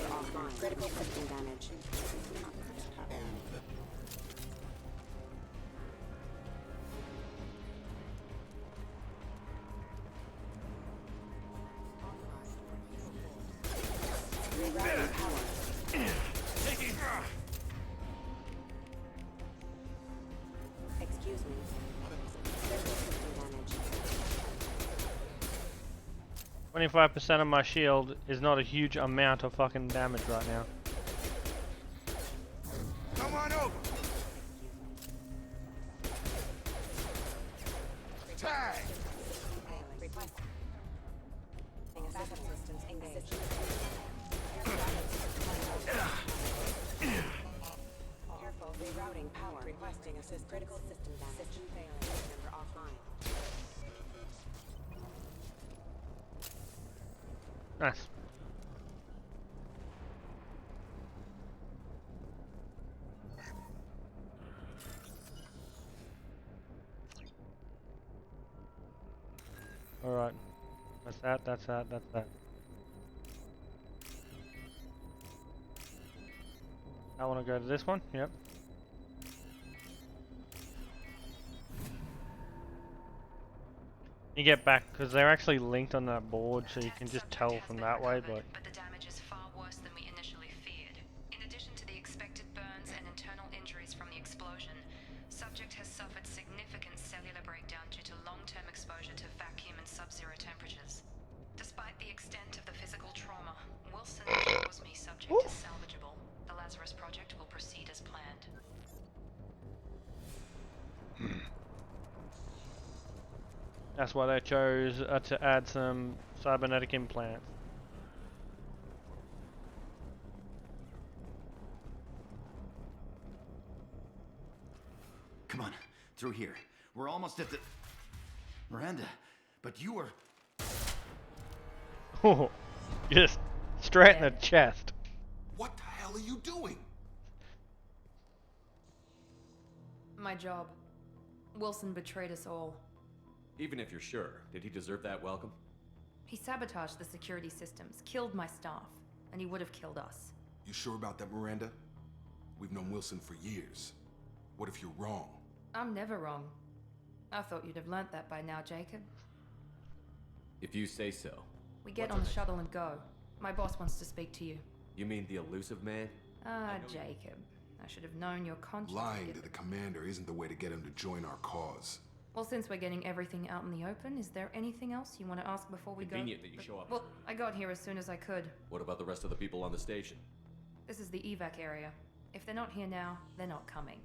Offline. Critical system damage. Rerouting power. Excuse me. Critical system damage. 25% of my shield is not a huge amount of fucking damage right now. Come on over! Tag! Backup systems engaged. Careful. Rerouting power. Requesting assist. Critical system damage. System failing. Member offline. Nice. Alright. That's that, that's that, that's that. I want to go to this one, yep. You get back, because they're actually linked on that board, so you can just tell from that way, but... But the damage is far worse than we initially feared. In addition to the expected burns and internal injuries from the explosion, subject has suffered significant cellular breakdown due to long-term exposure to vacuum and sub-zero temperatures. Despite the extent of the physical trauma, Wilson assures me subject is salvageable. The Lazarus Project will proceed as planned. That's why they chose to add some cybernetic implants. Come on, through here. We're almost at the... Miranda, but you were... Oh, just straight in the chest. What the hell are you doing? My job. Wilson betrayed us all. Even if you're sure, did he deserve that welcome? He sabotaged the security systems, killed my staff, and he would have killed us. You sure about that, Miranda? We've known Wilson for years. What if you're wrong? I'm never wrong. I thought you'd have learnt that by now, Jacob. If you say so. We get on the shuttle and go. My boss wants to speak to you. You mean the elusive man? Ah, Jacob. I should have known your conscience. Lying to the commander isn't the way to get him to join our cause. Well, since we're getting everything out in the open, is there anything else you want to ask before we go? Convenient that you show up. Well, I got here as soon as I could. What about the rest of the people on the station? This is the evac area. If they're not here now, they're not coming.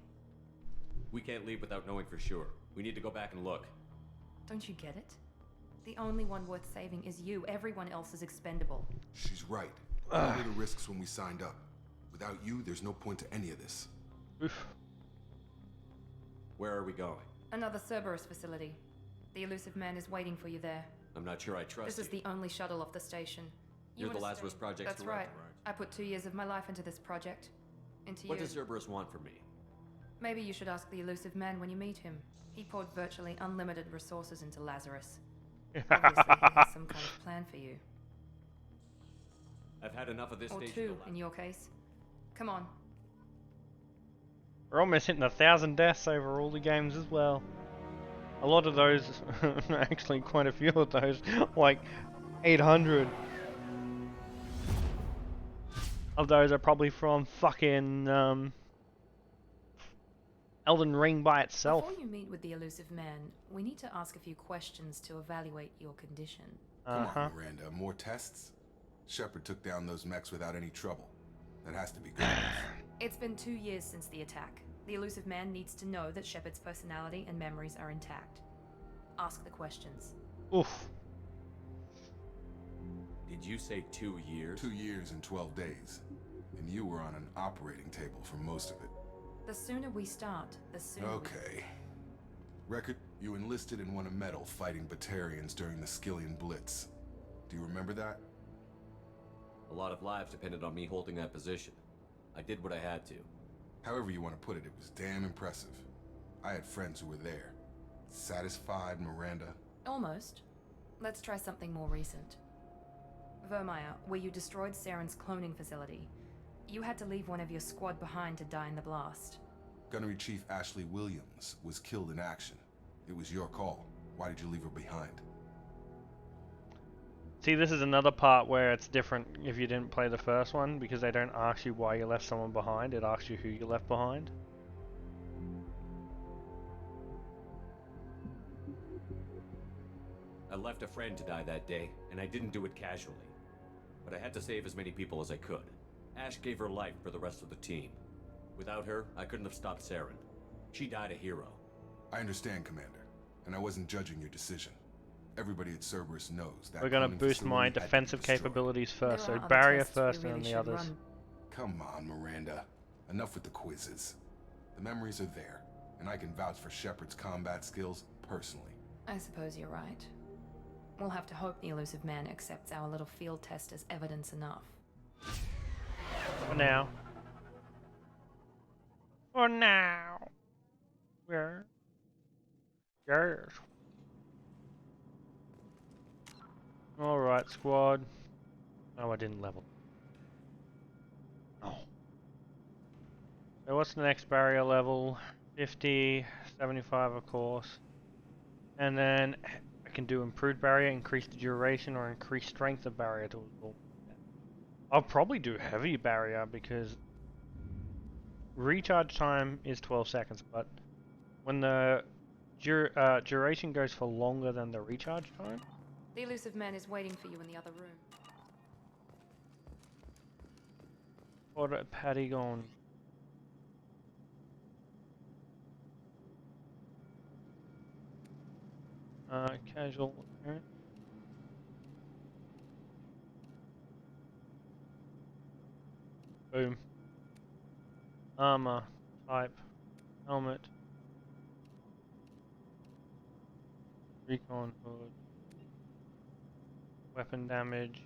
We can't leave without knowing for sure. We need to go back and look. Don't you get it? The only one worth saving is you. Everyone else is expendable. She's right. We knew the risks when we signed up. Without you, there's no point to any of this. Oof. Where are we going? Another Cerberus facility. The elusive man is waiting for you there. I'm not sure I trust This is the only shuttle off the station. You're the wanna Lazarus stay? Project's That's director, right. aren't I put 2 years of my life into this project. Into What you. does Cerberus want from me? Maybe you should ask the elusive man when you meet him. He poured virtually unlimited resources into Lazarus. Obviously, he has some kind of plan for you. I've had enough of this Or station. two, in your case. Come on. We're almost hitting 1,000 deaths over all the games as well. A lot of those, actually quite a few of those, like 800 of those are probably from fucking Elden Ring by itself. Before you meet with the elusive man, we need to ask a few questions to evaluate your condition. Come on, Miranda. More tests? Shepard took down those mechs without any trouble. That has to be good enough. It's been 2 years since the attack. The elusive man needs to know that Shepard's personality and memories are intact. Ask the questions. Oof. Did you say 2 years? 2 years and 12 days. And you were on an operating table for most of it. The sooner we start, the sooner Okay. Record, you enlisted and won a medal fighting Batarians during the Skillian Blitz. Do you remember that? A lot of lives depended on me holding that position. I did what I had to. However you want to put it, it was damn impressive. I had friends who were there. Satisfied, Miranda? Almost. Let's try something more recent. Vermeer, where you destroyed Saren's cloning facility. You had to leave one of your squad behind to die in the blast. Gunnery Chief Ashley Williams was killed in action. It was your call. Why did you leave her behind? See, this is another part where it's different if you didn't play the first one, because they don't ask you why you left someone behind, it asks you who you left behind. I left a friend to die that day, and I didn't do it casually. But I had to save as many people as I could. Ash gave her life for the rest of the team. Without her, I couldn't have stopped Saren. She died a hero. I understand, Commander, and I wasn't judging your decision. Everybody at Cerberus knows that. We're gonna cloning boost my facility had to be defensive destroyed. capabilities first, There so are other barrier tests we first and really then the should others. run. Come on, Miranda. Enough with the quizzes. The memories are there, and I can vouch for Shepard's combat skills personally. I suppose you're right. We'll have to hope the elusive man accepts our little field test as evidence enough. For now. For now. Where? Yes. Alright, squad. Oh, I didn't level. Oh. So what's the next barrier level? 50, 75 of course. And then I can do improved barrier, increase the duration, or increase strength of barrier to I'll probably do heavy barrier because recharge time is 12 seconds, but when the duration goes for longer than the recharge time. The elusive man is waiting for you in the other room. Order Paddy gone. Casual appearance. Boom. Armor type. Helmet. Recon hood. Weapon damage.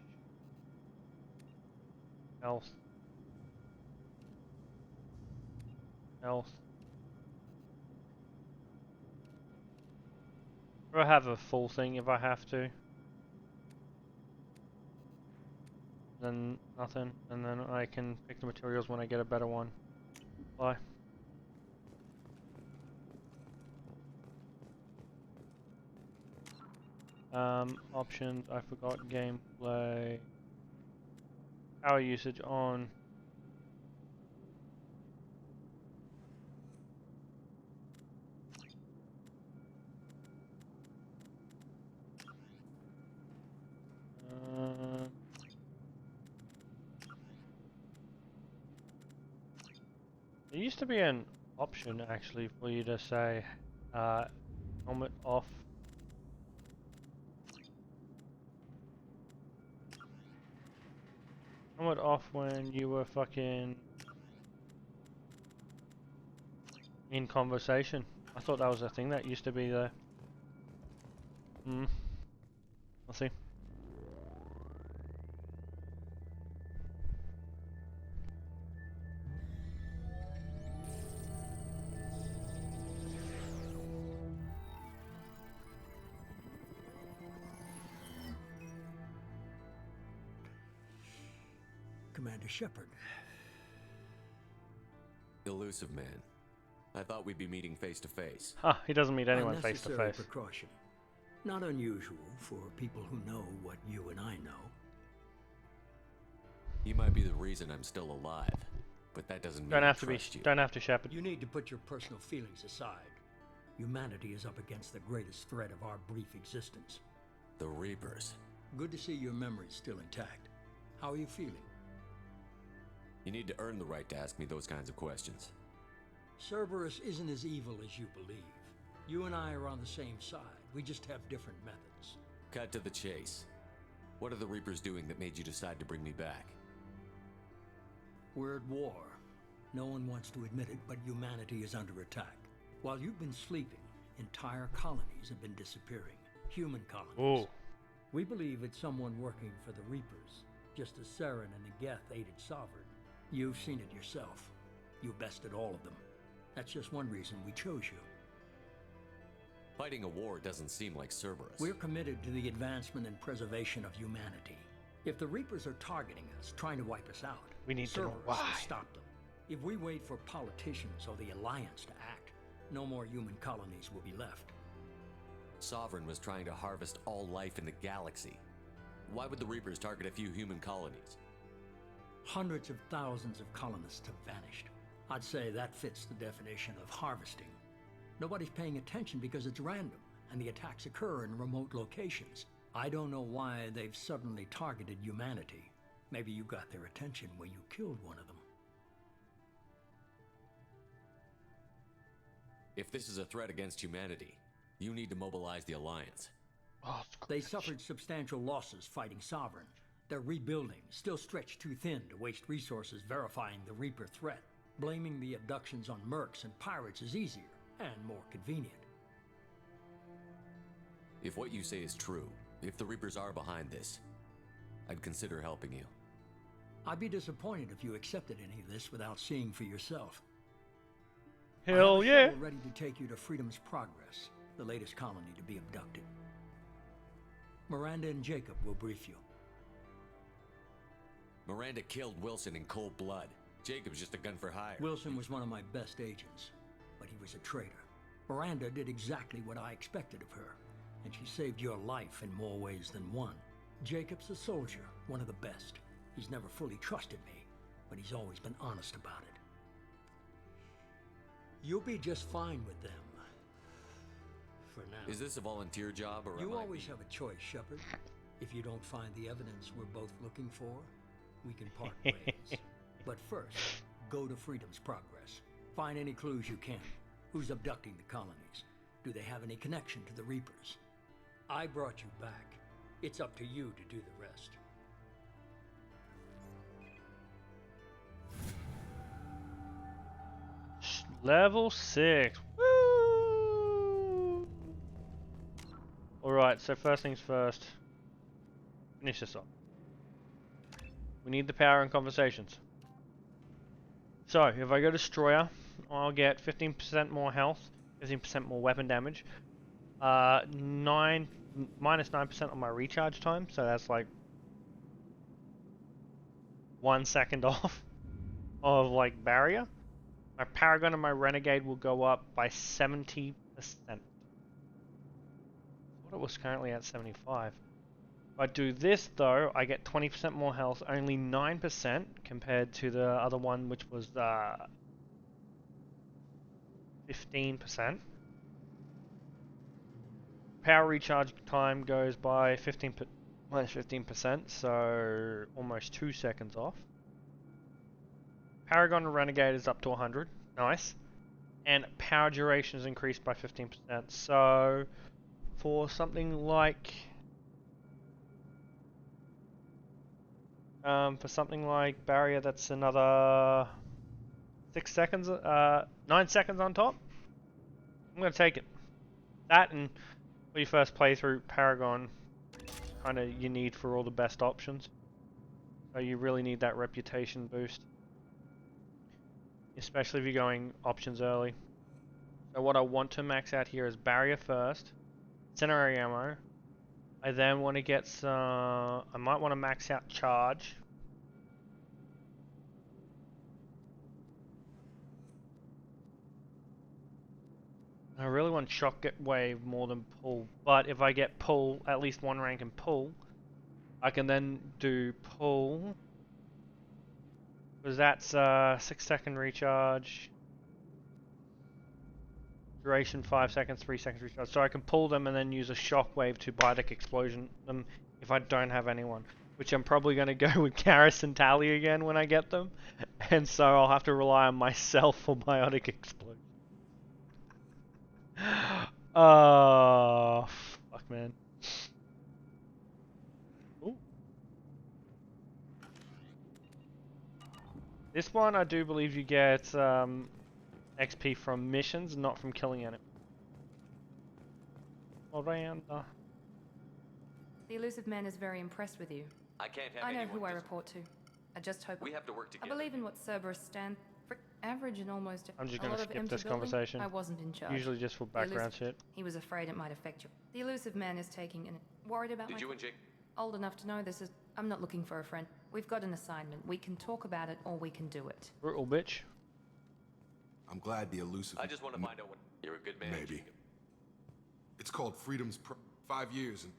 Health. Health. Or have a full thing if I have to. Then nothing, and then I can pick the materials when I get a better one. Bye. Options, I forgot gameplay. Power usage on. There used to be an option actually for you to say helmet off. Helmet off when you were fucking in conversation. I thought that was a thing that used to be there. We'll see. Commander Shepard. Elusive man. I thought we'd be meeting face to face. Huh, he doesn't meet anyone face to Unnecessary face. precaution. Not unusual for people who know what you and I know. He might be the reason I'm still alive, but that doesn't mean Don't I have to be. trust you. Don't have to, Shepard. You need to put your personal feelings aside. Humanity is up against the greatest threat of our brief existence. The Reapers. Good to see your memory's still intact. How are you feeling? You need to earn the right to ask me those kinds of questions. Cerberus isn't as evil as you believe. You and I are on the same side. We just have different methods. Cut to the chase. What are the Reapers doing that made you decide to bring me back? We're at war. No one wants to admit it, but humanity is under attack. While you've been sleeping, entire colonies have been disappearing. Human colonies. Ooh. We believe it's someone working for the Reapers, just as Saren and the Geth aided Sovereign. You've seen it yourself. You bested all of them. That's just one reason we chose you. Fighting a war doesn't seem like Cerberus. We're committed to the advancement and preservation of humanity. If the Reapers are targeting us, trying to wipe us out, We need to know Cerberus why. will stop them. If we wait for politicians or the Alliance to act, no more human colonies will be left. Sovereign was trying to harvest all life in the galaxy. Why would the Reapers target a few human colonies? Hundreds of thousands of colonists have vanished. I'd say that fits the definition of harvesting. Nobody's paying attention because it's random, and the attacks occur in remote locations. I don't know why they've suddenly targeted humanity. Maybe you got their attention when you killed one of them. If this is a threat against humanity, you need to mobilize the Alliance. Oh, They suffered substantial losses fighting Sovereign. They're rebuilding, still stretched too thin to waste resources verifying the Reaper threat. Blaming the abductions on mercs and pirates is easier and more convenient. If what you say is true, if the Reapers are behind this, I'd consider helping you. I'd be disappointed if you accepted any of this without seeing for yourself. Hell I have a yeah! shuttle ready to take you to Freedom's Progress, the latest colony to be abducted. Miranda and Jacob will brief you. Miranda killed Wilson in cold blood. Jacob's just a gun for hire. Wilson was one of my best agents, but he was a traitor. Miranda did exactly what I expected of her, and she saved your life in more ways than one. Jacob's a soldier, one of the best. He's never fully trusted me, but he's always been honest about it. You'll be just fine with them. For now. Is this a volunteer job or You am I always being- have a choice, Shepard. If you don't find the evidence we're both looking for, we can part ways. But first, go to Freedom's Progress. Find any clues you can. Who's abducting the colonies? Do they have any connection to the Reapers? I brought you back. It's up to you to do the rest. Level 6. Woo! Alright, so first things first. Finish this off. We need the power and conversations. So, if I go Destroyer, I'll get 15% more health, 15% more weapon damage, -9% on my recharge time, so that's like 1 second off of like barrier. My Paragon and my Renegade will go up by 70%. I thought it was currently at 75. If I do this though, I get 20% more health, only 9% compared to the other one, which was 15%. Power recharge time goes by minus 15%, so almost 2 seconds off. Paragon and Renegade is up to 100, nice. And power duration is increased by 15%, so for something like barrier, that's another 9 seconds on top. I'm gonna take it. That, and for your first playthrough, Paragon kind of you need for all the best options. So you really need that reputation boost, especially if you're going options early. So what I want to max out here is barrier first, incendiary ammo. I then want to get some. I might want to max out charge. I really want shock wave more than pull, but if I get pull, at least one rank in pull, I can then do pull, because that's 6-second recharge, duration 5 seconds, 3 seconds recharge. So I can pull them and then use a shock wave to biotic explosion them if I don't have anyone, which I'm probably going to go with Garrus and Tally again when I get them, and so I'll have to rely on myself for biotic explosion. Oh, fuck, man. Ooh. This one, I do believe you get XP from missions, not from killing enemies. Miranda. The elusive man is very impressed with you. I can't have I know anyone who I report to. I just hope We have to work I together. believe in what Cerberus stand for. Average and almost I'm just a going lot to of skip empty this building. conversation. I wasn't in charge. Usually just for The background shit. He was afraid it might affect you. The elusive man is taking an worried about Did my you and Jake? old enough to know this is. I'm not looking for a friend. We've got an assignment. We can talk about it or we can do it. Brutal bitch. I'm glad the elusive... I just want to find out what... You're a good man. Maybe. Jacob. It's called Freedom's 5 years, and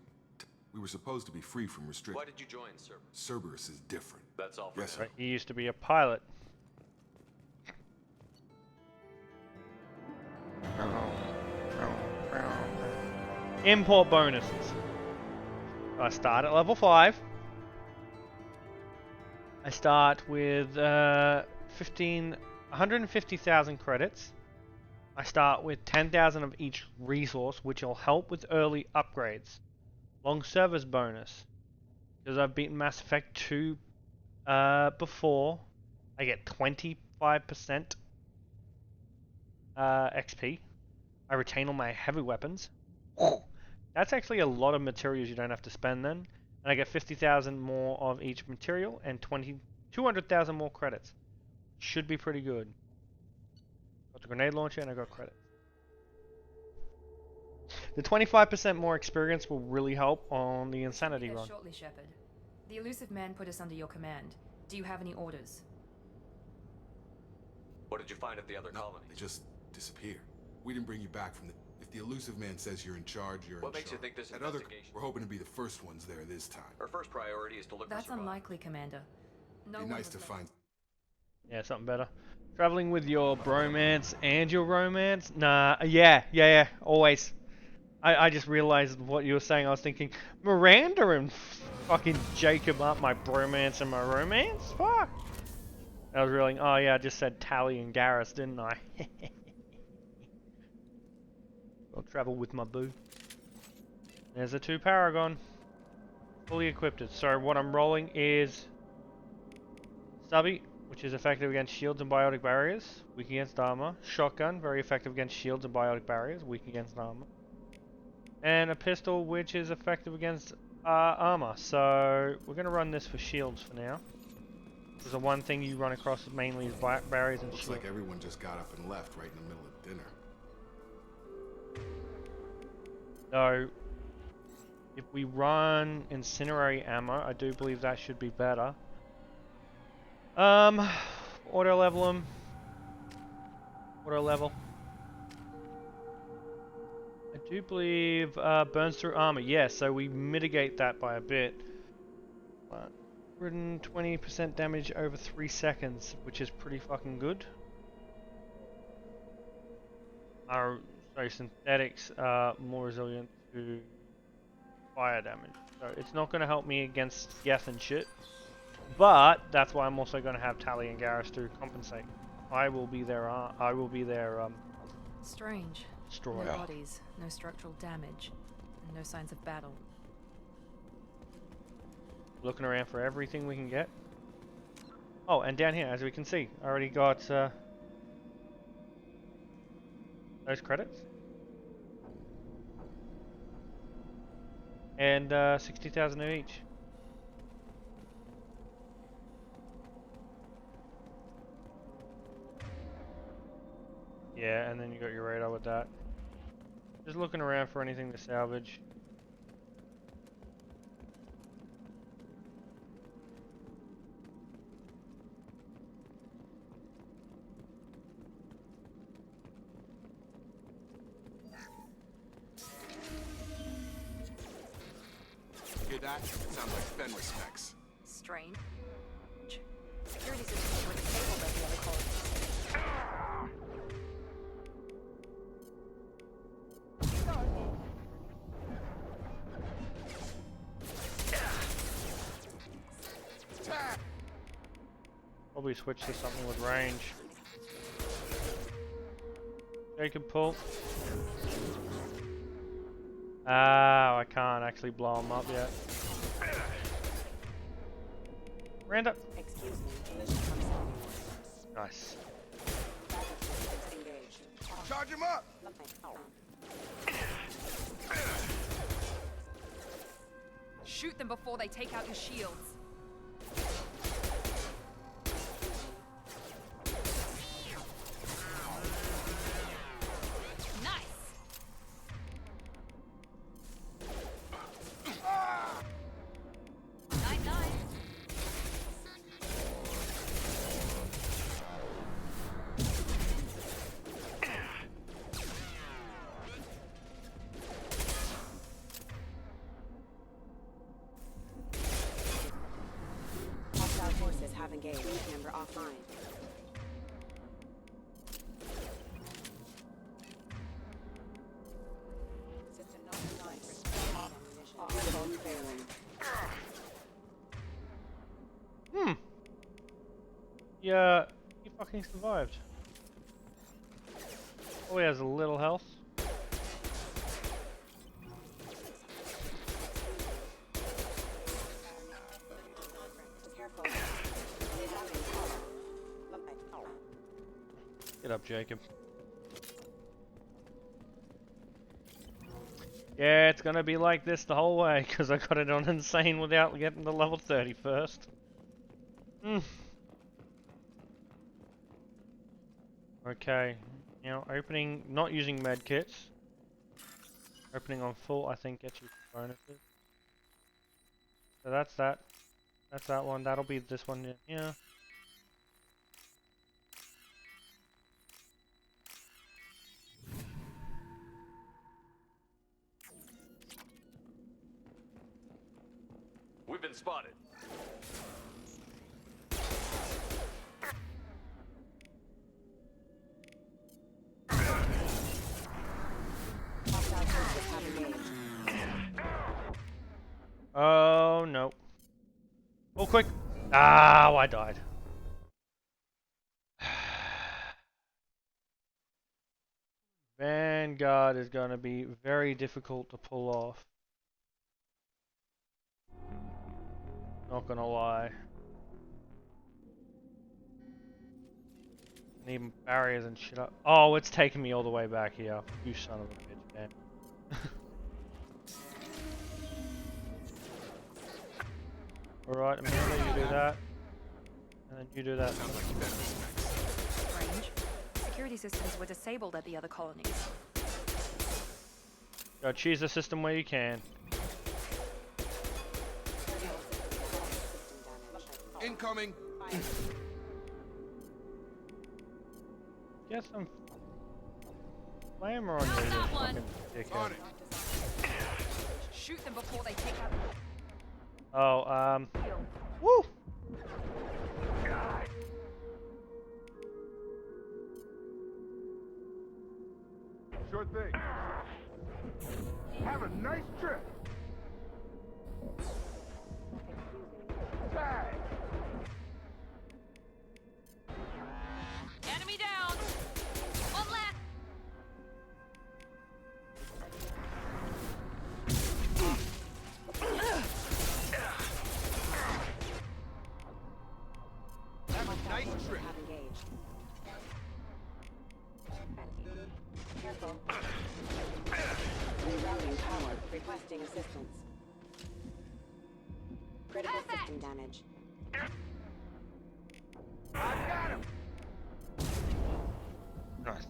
we were supposed to be free from restriction. Why did you join, sir? Cerberus is different. That's all for Yes, now. sir. He used to be a pilot. Import bonuses. I start at level 5. I start with 150,000 credits. I start with 10,000 of each resource, which will help with early upgrades. Long service bonus. Because I've beaten Mass Effect 2 before, I get 25% XP. I retain all my heavy weapons. That's actually a lot of materials you don't have to spend then. And I get 50,000 more of each material and 200,000 more credits. Should be pretty good. Got the grenade launcher and I got credits. The 25% more experience will really help on the insanity run. Shortly, Shepard. The elusive man put us under your command. Do you have any orders? What did you find at the other colony? They just disappear. We didn't bring you back from the... If the elusive man says you're in charge, you're What in makes charge. you think this At other... investigation? We're hoping to be the first ones there this time. Our first priority is to look That's for survivors. unlikely, Commander. No Be one nice was to left. find... Yeah, something better. Traveling with your bromance and your romance? Nah, yeah, always. I just realized what you were saying. I was thinking, Miranda and fucking Jacob aren't my bromance and my romance? Fuck. I was really, oh yeah, I just said Tally and Garrus, didn't I? I'll travel with my boo. There's a 2 Paragon. Fully equipped. So what I'm rolling is Stubby, which is effective against shields and biotic barriers, weak against armor. Shotgun, very effective against shields and biotic barriers, weak against armor. And a pistol, which is effective against armor. So we're going to run this for shields for now. Because the one thing you run across mainly is barriers and Looks shields. like everyone just got up and left right in the middle of dinner. So, if we run incendiary ammo, I do believe that should be better. Auto level them. Auto level. I do believe burns through armor. Yeah, so we mitigate that by a bit. 120% damage over 3 seconds, which is pretty fucking good. So synthetics are more resilient to fire damage. So it's not going to help me against Geth and shit. But that's why I'm also going to have Tally and Garrus to compensate. I will be their Strange. destroyer. No bodies, no structural damage, and no signs of battle. Looking around for everything we can get. Oh, and down here, as we can see, I already got those credits. And 60,000 of each. Yeah, and then you got your radar with that. Just looking around for anything to salvage. Hear that? Sounds like Fenris specs. Strange. Security systems were disabled at the other colonies. Probably switch to something with range. Jacob, pull. Ah, I can't actually blow him up yet. Miranda. Excuse me. Nice. Charge him up! Shoot them before they take out your shields. Have engaged. Member offline. System not designed for ammunition. Failing. Yeah, he fucking survived. Oh, he has a little health. Get up, Jacob. Yeah, it's gonna be like this the whole way, because I got it on insane without getting to level 30 first. Okay, now opening, not using medkits. Opening on full, I think, gets you bonuses. So that's that. That's that one. That'll be this one here. We've been spotted. Oh no. Oh quick. Ah, I died. Vanguard is gonna be very difficult to pull off. Not gonna lie. Need barriers and shit up. Oh, it's taking me all the way back here. You son of a bitch, man. Alright, Amelia, you do that. And then you do that. Strange. Security systems were disabled at the other colonies. Go choose the system where you can. Incoming. Get some flammer on you, you fucking dickhead. Shoot them before they take out. Oh, woo! Sure thing. Have a nice trip. Tag. Enemy down. One left. Have a nice trip. Have engaged. Careful. Rerouting power. Requesting assistance. Critical system damage. I got him. Nice.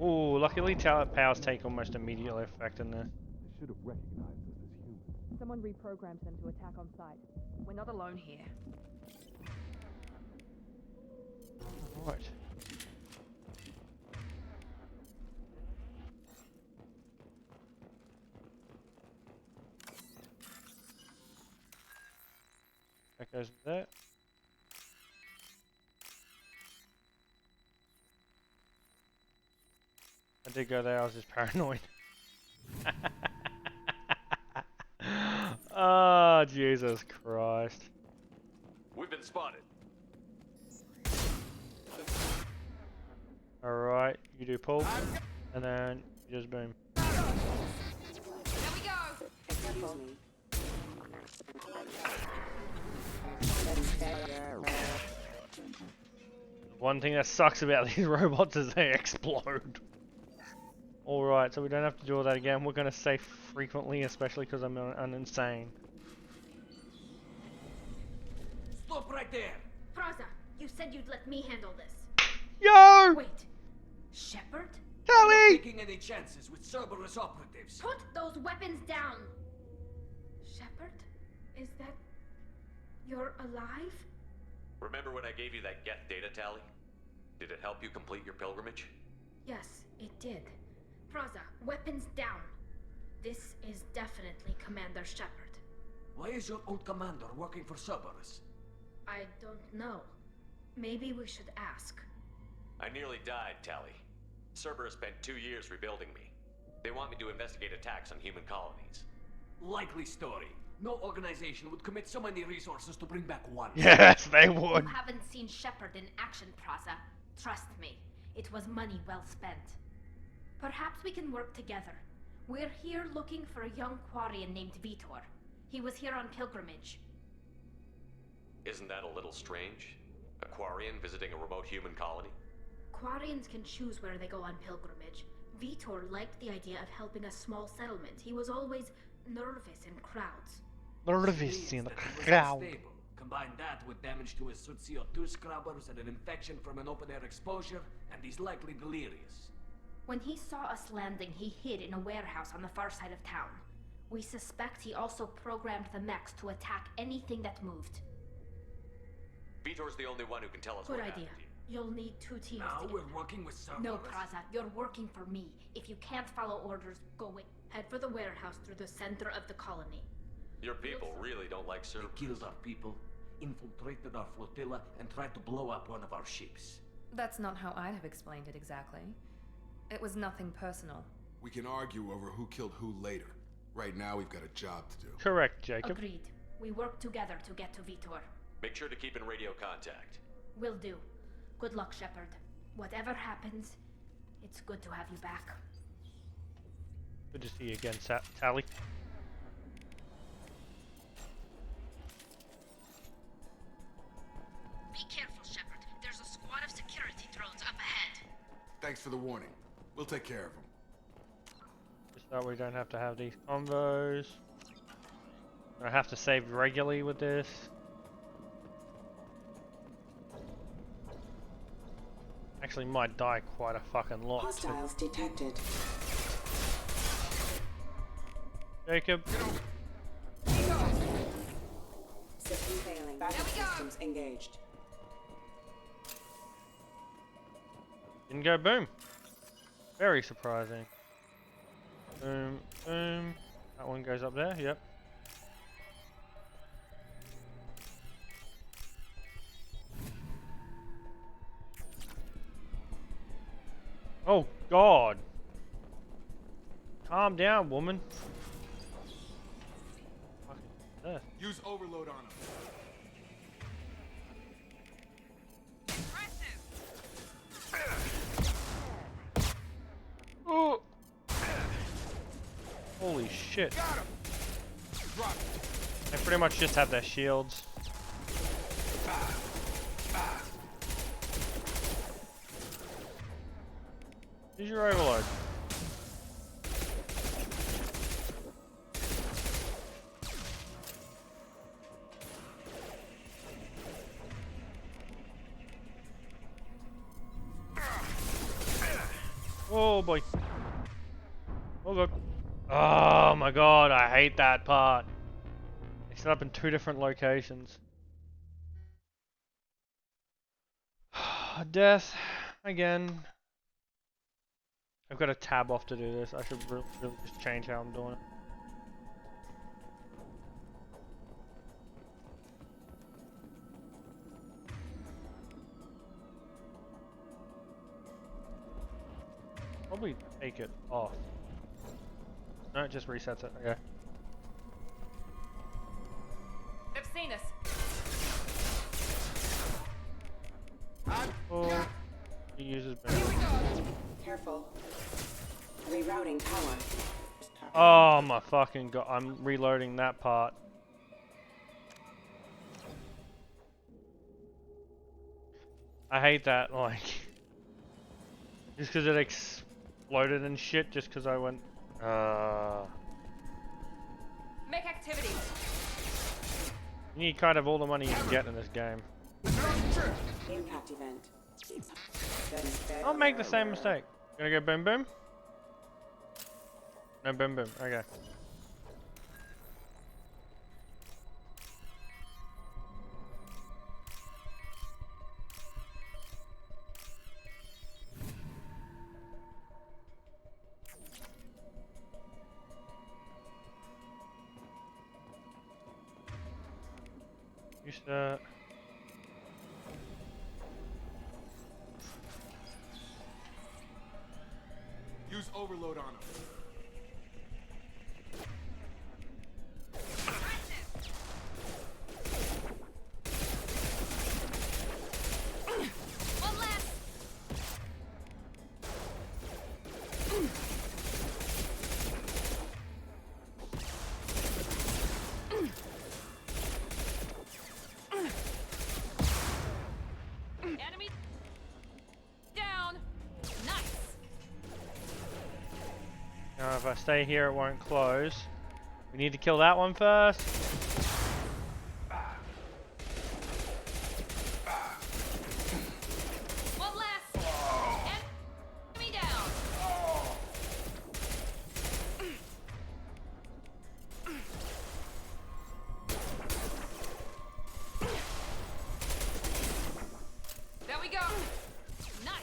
Ooh, luckily powers take almost immediate effect in this. They should have recognized us as humans. Someone reprogrammed them to attack on sight. We're not alone here. Right. That goes with that. I did go there, I was just paranoid. Oh, Jesus Christ. We've been spotted. Alright, you do pull, and then you just boom. There we go. Excuse me. One thing that sucks about these robots is they explode. Alright, so we don't have to do all that again. We're going to save frequently, especially because I'm insane. Stop right there! Praza, you said you'd let me handle this. Yo! Wait. Shepard? I'm not Tally! taking any chances with Cerberus operatives. Put those weapons down! Shepard? Is that... You're alive? Remember when I gave you that Geth data tally? Did it help you complete your pilgrimage? Yes, it did. Praza, weapons down. This is definitely Commander Shepard. Why is your old commander working for Cerberus? I don't know. Maybe we should ask. I nearly died, Tally. Cerberus spent 2 years rebuilding me. They want me to investigate attacks on human colonies. Likely story. No organization would commit so many resources to bring back one. Yes, they would. You haven't seen Shepard in action, Praza. Trust me, it was money well spent. Perhaps we can work together. We're here looking for a young Quarian named Vitor. He was here on pilgrimage. Isn't that a little strange? A Quarian visiting a remote human colony? Quarians can choose where they go on pilgrimage. Vitor liked the idea of helping a small settlement. He was always nervous in crowds. Nervous in the That he was crowd. unstable. Combine that with damage to his suit CO2 scrubbers and an infection from an open-air exposure, and he's likely delirious. When he saw us landing, he hid in a warehouse on the far side of town. We suspect he also programmed the mechs to attack anything that moved. Vitor's the only one who can tell us Good what idea. happened. You'll need 2 teams Now together. we're working with Cerberus. No, Praza, you're working for me. If you can't follow orders, go away. Head for the warehouse through the center of the colony. Your people really don't like They Cerberus. killed our people, infiltrated our flotilla, and tried to blow up one of our ships. That's not how I'd have explained it exactly. It was nothing personal. We can argue over who killed who later. Right now, we've got a job to do. Correct, Jacob. Agreed. We work together to get to Vitor. Make sure to keep in radio contact. Will do. Good luck, Shepard. Whatever happens, it's good to have you back. Good to see you again, Tally. Be careful, Shepard. There's a squad of security drones up ahead. Thanks for the warning. We'll take care of them. Just that we don't have to have these combos. I have to save regularly with this. actually might die quite a fucking lot. Hostiles detected. Jacob. System failing. Backup systems engaged. Didn't go boom. Very surprising. Boom, boom. That one goes up there, yep. Oh, God. Calm down, woman. Fucking Use overload on him. Oh. Holy shit. They pretty much just have their shields. Use your overload. Oh boy. Oh god. Oh my god, I hate that part. They set up in 2 different locations. Death. Again. I've got a tab off to do this. I should really just change how I'm doing it. Probably take it off. No, it just resets it. Okay. I've seen us. Oh, he uses Careful. Rerouting power. Oh my fucking god! I'm reloading that part. I hate that. Like, just because it exploded and shit. Just because I went. Make activity. You need kind of all the money you can get in this game. Impact event. Don't make the same mistake. Gonna go boom boom? No boom boom. Okay. Use that. Use overload on him. Enemy down. Nice. Now if I stay here it won't close. We need to kill that one first. One less. Enemy down. There we go. Nice.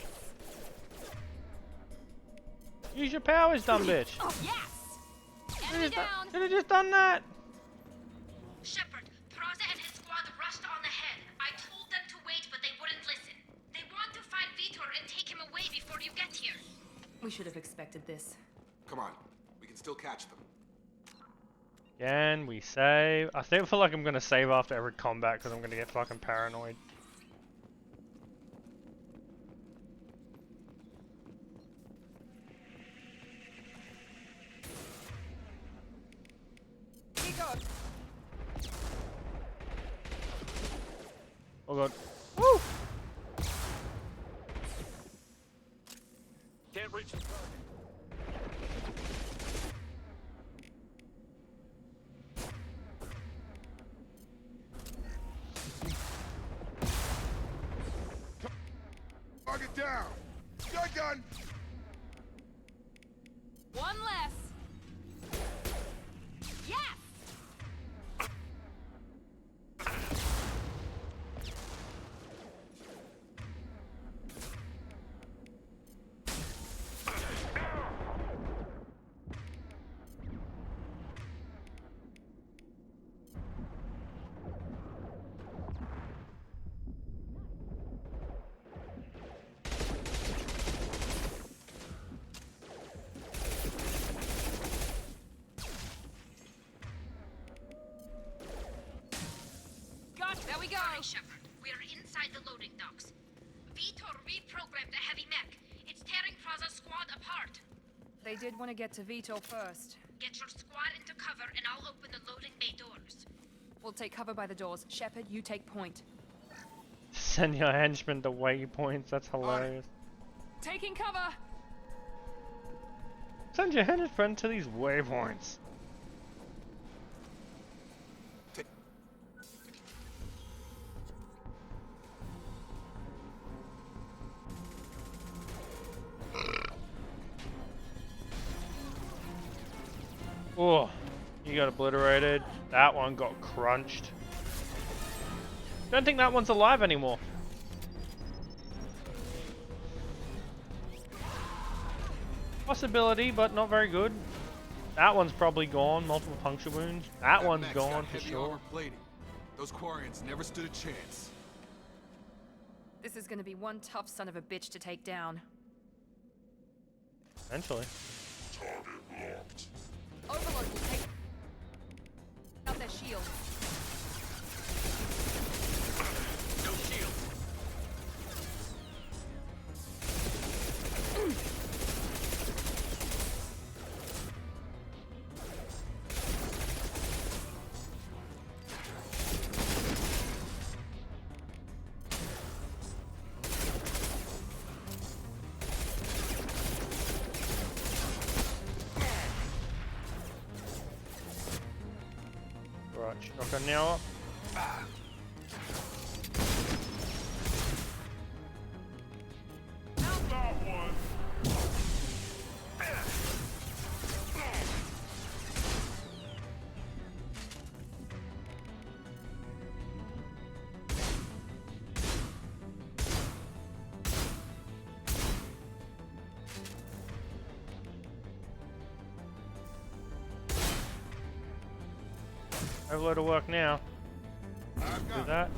Use your powers, dumb bitch. Oh, yes. Enemy down. Could have just done that. Shepard, Praza and his squad rushed on ahead. I told them to wait, but they wouldn't listen. They want to find Vitor and take him away before you get here. We should have expected this. Come on. We can still catch them. Again, we save. I feel like I'm gonna save after every combat because I'm gonna get fucking paranoid. Oh god. Woo! Can't reach the target. Target down! Gun! One less. Yes! There we go. Sorry, Shepard. We are inside the loading docks. Vitor reprogrammed the heavy mech. It's tearing Praza's squad apart. They did want to get to Vito first. Get your squad into cover and I'll open the loading bay doors. We'll take cover by the doors. Shepard, you take point. Send your henchmen to waypoints. That's hilarious. Taking cover. Send your henchmen to these waypoints. Oh, you got obliterated. That one got crunched. Don't think that one's alive anymore. Possibility, but not very good. That one's probably gone. Multiple puncture wounds. That one's mech's gone got for heavy sure. armor plating. Those Quarians never stood a chance. This is gonna be one tough son of a bitch to take down. Eventually. Overlord will take out their shield. No shield. Right, shotgun now up. Overload to work now. Do that.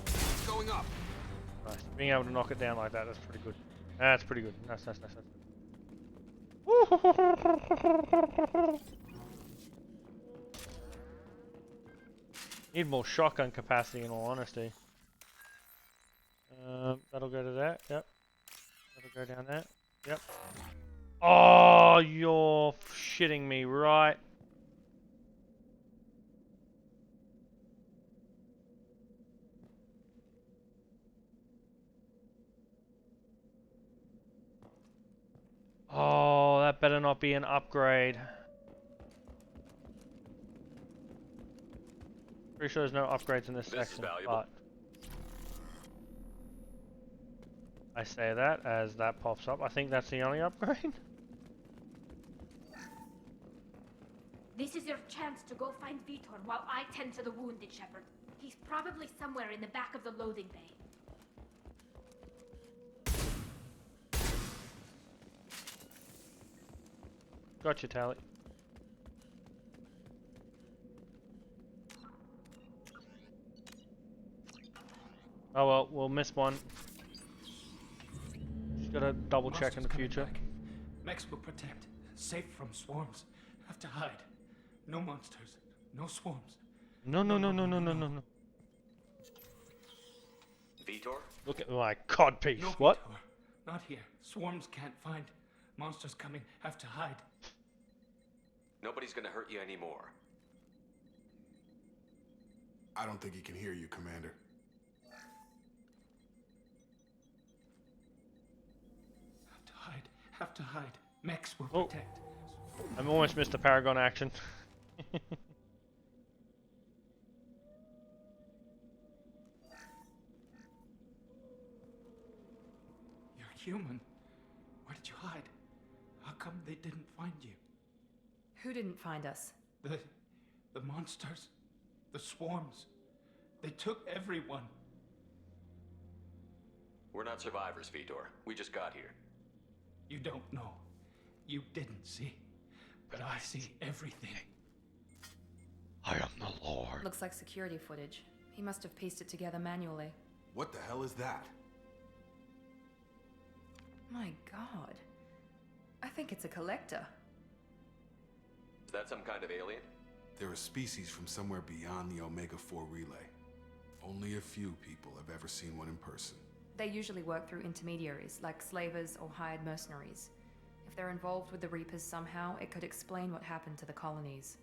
It's going up. Nice. Being able to knock it down like that, that's pretty good. That's pretty good. Nice. Need more shotgun capacity in all honesty. That'll go to that. Yep. That'll go down there. Yep. Oh, you're shitting me, right? Oh, that better not be an upgrade. Pretty sure there's no upgrades in this section, but I say that as that pops up. I think that's the only upgrade. This is your chance to go find Vitor while I tend to the wounded, Shepard. He's probably somewhere in the back of the loading bay. Gotcha, Tally. Oh well, we'll miss one. Just gotta double check in the future. Mechs will protect. Safe from swarms. Have to hide. No monsters. No swarms. No. Vitor? Look at my codpiece. No, What? Vitor. Not here. Swarms can't find. Monsters coming. Have to hide. Nobody's gonna hurt you anymore. I don't think he can hear you, Commander. Have to hide. Mechs will Oh. protect. I almost missed the Paragon action. human. Where did you hide? How come they didn't find you? Who didn't find us? The monsters. The swarms. They took everyone. We're not survivors, Vitor. We just got here. You don't know. You didn't see. But I see everything. I am the Lord. Looks like security footage. He must have pieced it together manually. What the hell is that? My god. I think it's a collector. Is that some kind of alien? They're a species from somewhere beyond the Omega-4 relay. Only a few people have ever seen one in person. They usually work through intermediaries, like slavers or hired mercenaries. If they're involved with the Reapers somehow, it could explain what happened to the colonies.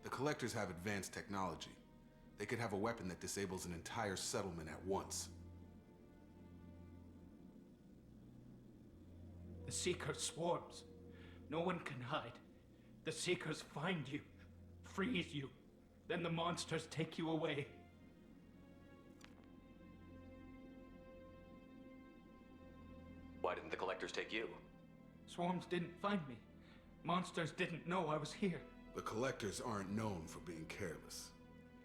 The Collectors have advanced technology. They could have a weapon that disables an entire settlement at once. The Seeker swarms. No one can hide. The Seekers find you, freeze you, then the monsters take you away. Why didn't the Collectors take you? Swarms didn't find me. Monsters didn't know I was here. The Collectors aren't known for being careless.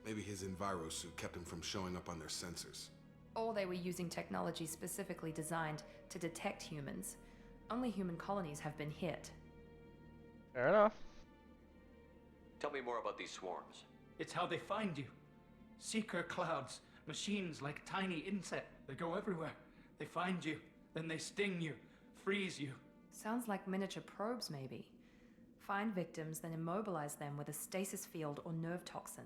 Maybe his Enviro suit kept him from showing up on their sensors. Or they were using technology specifically designed to detect humans. Only human colonies have been hit. Fair enough. Tell me more about these swarms. It's how they find you. Seeker clouds, machines like tiny insects. They go everywhere. They find you, then they sting you, freeze you. Sounds like miniature probes, maybe. Find victims, then immobilize them with a stasis field or nerve toxin.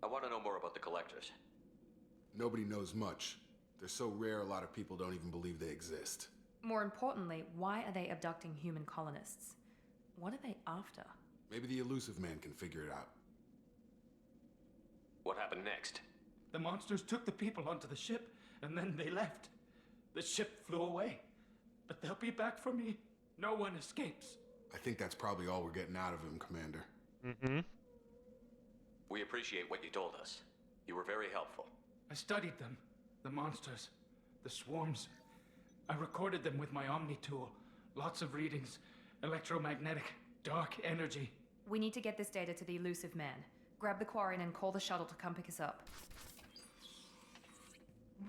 I want to know more about the Collectors. Nobody knows much. They're so rare a lot of people don't even believe they exist. More importantly, why are they abducting human colonists? What are they after? Maybe the Elusive Man can figure it out. What happened next? The monsters took the people onto the ship, and then they left. The ship flew away. But they'll be back for me. No one escapes. I think that's probably all we're getting out of him, Commander. Mm-hmm. We appreciate what you told us. You were very helpful. I studied them. The monsters. The swarms. I recorded them with my Omni tool. Lots of readings. Electromagnetic. Dark energy. We need to get this data to the Elusive Man. Grab the Quarian and call the shuttle to come pick us up.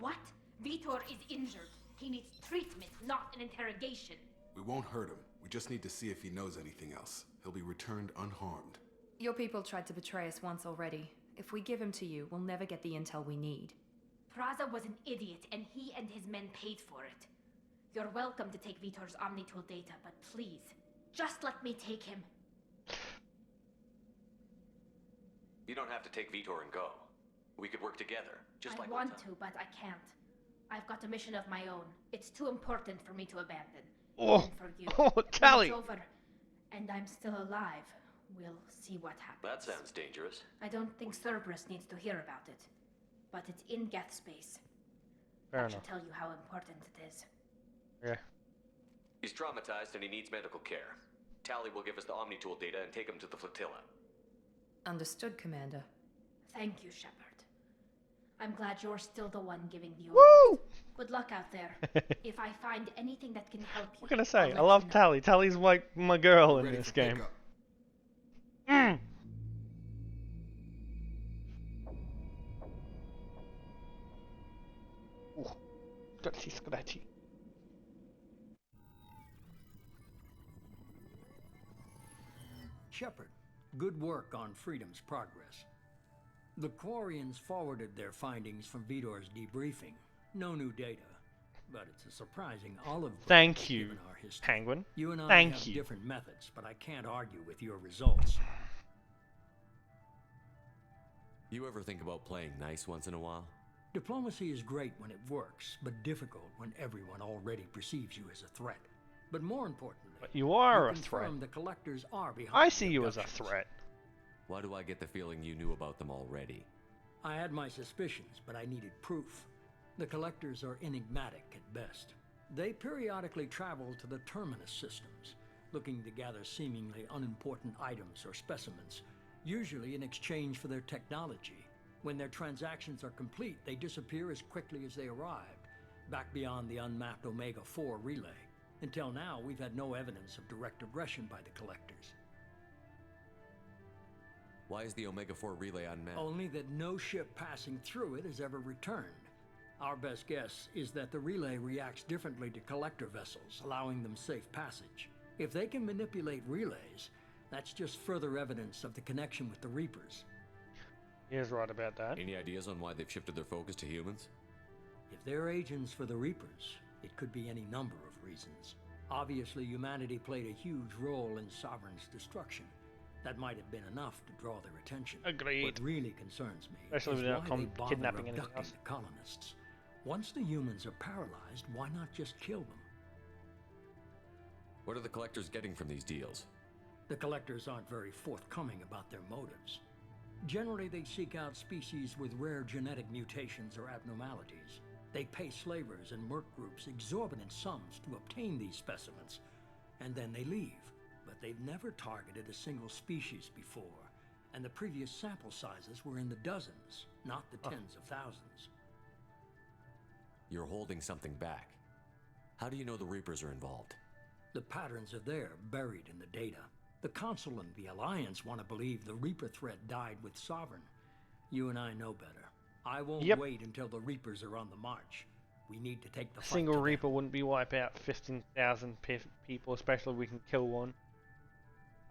What? Vitor is injured. He needs treatment, not an interrogation. We won't hurt him. We just need to see if he knows anything else. He'll be returned unharmed. Your people tried to betray us once already. If we give him to you, we'll never get the intel we need. Praza was an idiot, and he and his men paid for it. You're welcome to take Vitor's Omnitool data, but please, just let me take him. You don't have to take Vitor and go. We could work together, just like I want to, but I can't. I've got a mission of my own. It's too important for me to abandon. Oh, Even for you. oh, Tally! When it's over, and I'm still alive. We'll see what happens. That sounds dangerous. I don't think Cerberus needs to hear about it. But it's in Geth space. Fair I should enough. tell you how important it is. Yeah. He's traumatized and he needs medical care. Tally will give us the Omnitool data and take him to the flotilla. Understood, Commander. Thank you, Shepard. I'm glad you're still the one giving the Woo! orders. Good luck out there. If I find anything that can help you, What can I say? I'll I let love you know. Tally. Tally's like my girl in Ready this for game. pickup. Mm. Ooh, scratchy, scratchy. Shepard, good work on Freedom's progress. The Quarians forwarded their findings from Vitor's debriefing. No new data, but it's a surprising olive branch Thank you, given our history. Penguin. You and I Thank have you. different methods, but I can't argue with your results. You ever think about playing nice once in a while? Diplomacy is great when it works, but difficult when everyone already perceives you as a threat. But more importantly, But you are a confirm threat. the collectors are behind I the see you as a abductions. threat. Why do I get the feeling you knew about them already? I had my suspicions, but I needed proof. The collectors are enigmatic at best. They periodically travel to the terminus systems, looking to gather seemingly unimportant items or specimens, usually in exchange for their technology. When their transactions are complete, they disappear as quickly as they arrived, back beyond the unmapped Omega-4 relay. Until now, we've had no evidence of direct aggression by the Collectors. Why is the Omega-4 relay unmanned? Only that no ship passing through it has ever returned. Our best guess is that the relay reacts differently to Collector vessels, allowing them safe passage. If they can manipulate relays, that's just further evidence of the connection with the Reapers. He is right about that. Any ideas on why they've shifted their focus to humans? If they're agents for the Reapers, it could be any number of reasons. Obviously, humanity played a huge role in Sovereign's destruction. That might have been enough to draw their attention. Agreed. What really concerns me Especially is without why they bother kidnapping anything abducting else. the colonists. Once the humans are paralyzed, why not just kill them? What are the Collectors getting from these deals? The Collectors aren't very forthcoming about their motives. Generally, they seek out species with rare genetic mutations or abnormalities. They pay slavers and merc groups exorbitant sums to obtain these specimens, and then they leave. But they've never targeted a single species before, and the previous sample sizes were in the dozens, not the tens of thousands. You're holding something back. How do you know the Reapers are involved? The patterns are there, buried in the data. The Council and the Alliance want to believe the Reaper threat died with Sovereign. You and I know better. I won't wait until the Reapers are on the march. We need to take the A fight single to them. Reaper wouldn't be wipe out 15,000 people, especially if we can kill one.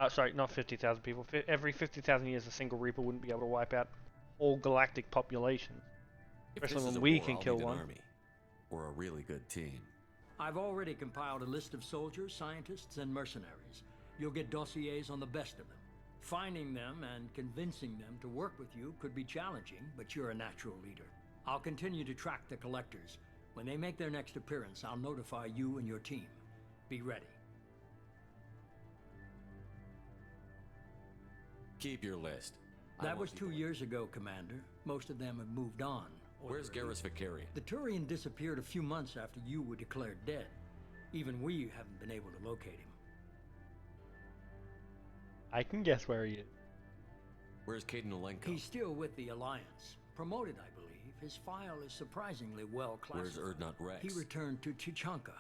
Sorry, not 50,000 people. Every 50,000 years, a single Reaper wouldn't be able to wipe out whole galactic populations. If Especially this is when a we war, can I'll kill need an one. army. Or a really good team. I've already compiled a list of soldiers, scientists, and mercenaries. You'll get dossiers on the best of them. Finding them and convincing them to work with you could be challenging, but you're a natural leader. I'll continue to track the Collectors. When they make their next appearance, I'll notify you and your team. Be ready. Keep your list. I That want was 2 people- years ago, Commander. Most of them have moved on. Where's Garrus Vicarian? The Turian disappeared a few months after you were declared dead. Even we haven't been able to locate him. I can guess where he is. Where's Caden Olenko? He's still with the Alliance. Promoted, I believe. His file is surprisingly well Where's classified. Erdnot Rex? He returned to Chichanka,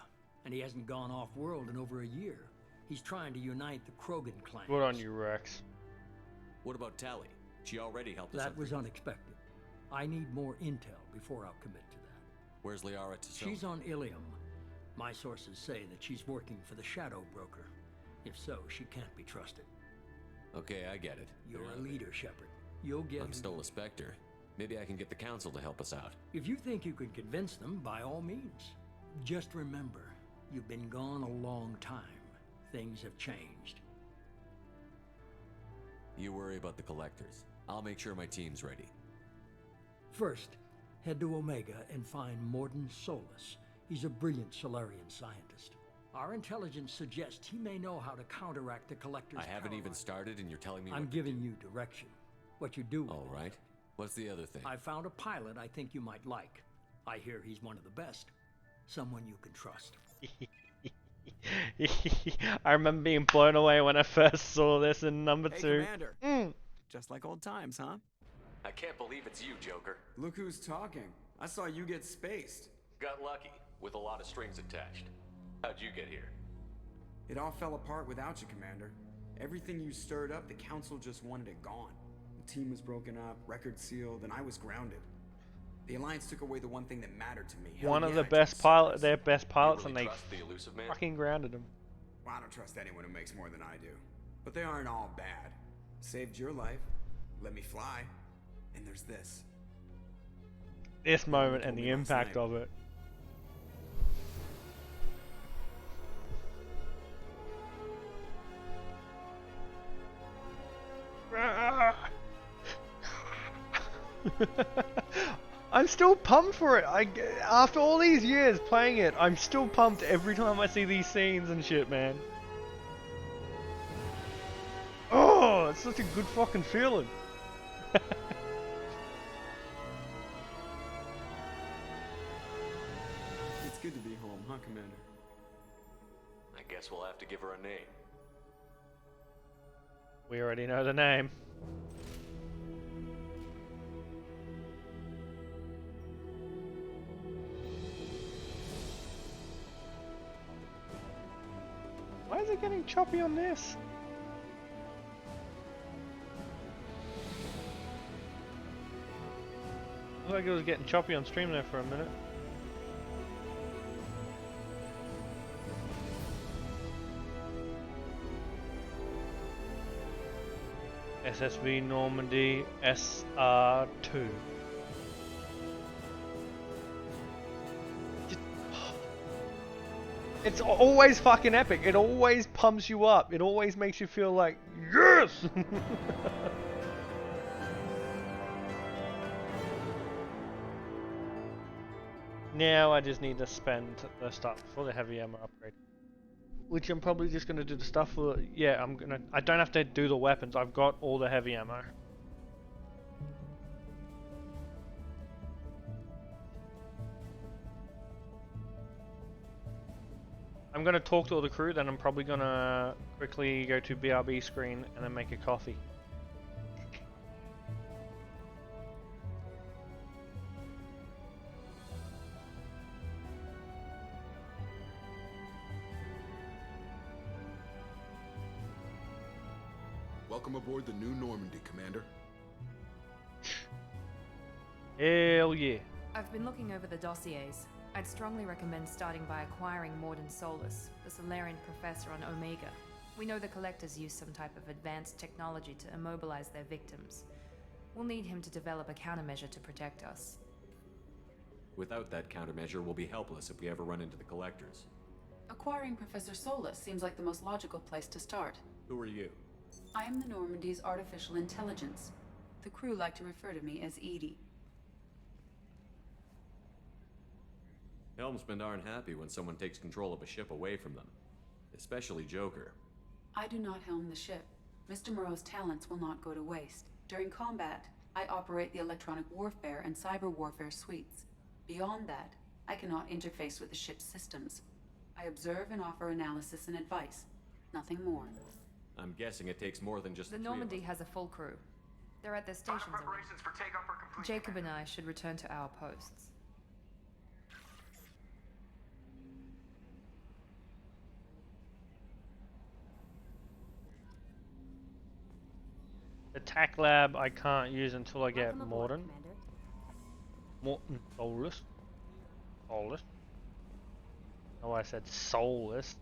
and he hasn't gone off-world in over a year. He's trying to unite the Krogan clan. Good on you, Rex. What about Tally? She already helped us. That was unexpected. I need more intel before I'll commit to that. Where's Liara Tassone? She's on Ilium. My sources say that she's working for the Shadow Broker. If so, she can't be trusted. Okay, I get it. You're a leader, Shepard. You'll get... I'm still a Spectre. Maybe I can get the Council to help us out. If you think you can convince them, by all means. Just remember, you've been gone a long time. Things have changed. You worry about the Collectors. I'll make sure my team's ready. First, head to Omega and find Morden Solus. He's a brilliant Solarian scientist. Our intelligence suggests he may know how to counteract the Collector's I haven't power. even started and you're telling me I'm what giving you direction. What you do with All right. What's the other thing? I found a pilot I think you might like. I hear he's one of the best. Someone you can trust. I remember being blown away when I first saw this in number Hey, 2. Commander. Just like old times, huh? I can't believe it's you, Joker. Look who's talking. I saw you get spaced. Got lucky, with a lot of strings attached. How'd you get here? It all fell apart without you, Commander. Everything you stirred up, the Council just wanted it gone. The team was broken up, record sealed, and I was grounded. The Alliance took away the one thing that mattered to me. Hell One of yeah, the I best trust pilot, service. their best pilots, really and they trust the elusive man? fucking grounded him. Well, I don't trust anyone who makes more than I do. But they aren't all bad. Saved your life, let me fly, and there's this. This moment and told the me last impact night. of it. I'm still pumped for it. After all these years playing it, I'm still pumped every time I see these scenes and shit, man. Oh, it's such a good fucking feeling. It's good to be home, huh, Commander? I guess we'll have to give her a name. We already know the name. getting choppy on this? Looked like it was getting choppy on stream there for a minute. SSV Normandy SR2. It's always fucking epic. It always pumps you up. It always makes you feel like, yes! Now I just need to spend the stuff for the heavy ammo upgrade. Which I'm probably just gonna do the stuff for, yeah, I don't have to do the weapons. I've got all the heavy ammo. I'm gonna talk to all the crew, then I'm probably gonna quickly go to BRB screen and then make a coffee. Welcome aboard the new Normandy, Commander. Hell yeah. I've been looking over the dossiers. I'd strongly recommend starting by acquiring Morden Solus, the Solarian professor on Omega. We know the Collectors use some type of advanced technology to immobilize their victims. We'll need him to develop a countermeasure to protect us. Without that countermeasure, we'll be helpless if we ever run into the Collectors. Acquiring Professor Solus seems like the most logical place to start. Who are you? I am the Normandy's artificial intelligence. The crew like to refer to me as Edie. Helmsmen aren't happy when someone takes control of a ship away from them. Especially Joker. I do not helm the ship. Mr. Moreau's talents will not go to waste. During combat, I operate the electronic warfare and cyber warfare suites. Beyond that, I cannot interface with the ship's systems. I observe and offer analysis and advice. Nothing more. I'm guessing it takes more than just The three Normandy of us. has a full crew. They're at their stations already. For takeoff are complete. Jacob and I should return to our posts. The TAC lab I can't use until I get Morden. Morton Solus. Solus. Oh, I said soulless.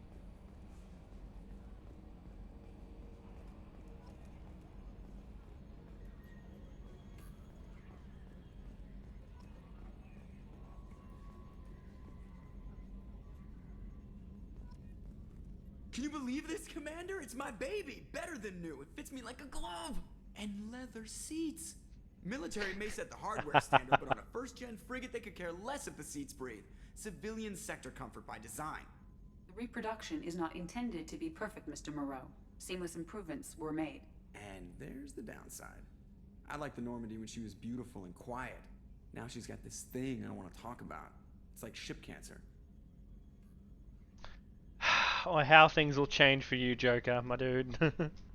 Can you believe this, Commander? It's my baby. Better than new. It fits me like a glove. And leather seats. Military may set the hardware standard, but on a first-gen frigate, they could care less if the seats breathe. Civilian sector comfort by design. The reproduction is not intended to be perfect, Mr. Moreau. Seamless improvements were made. And there's the downside. I liked the Normandy when she was beautiful and quiet. Now she's got this thing I don't want to talk about. It's like ship cancer. Or how things will change for you, Joker, my dude.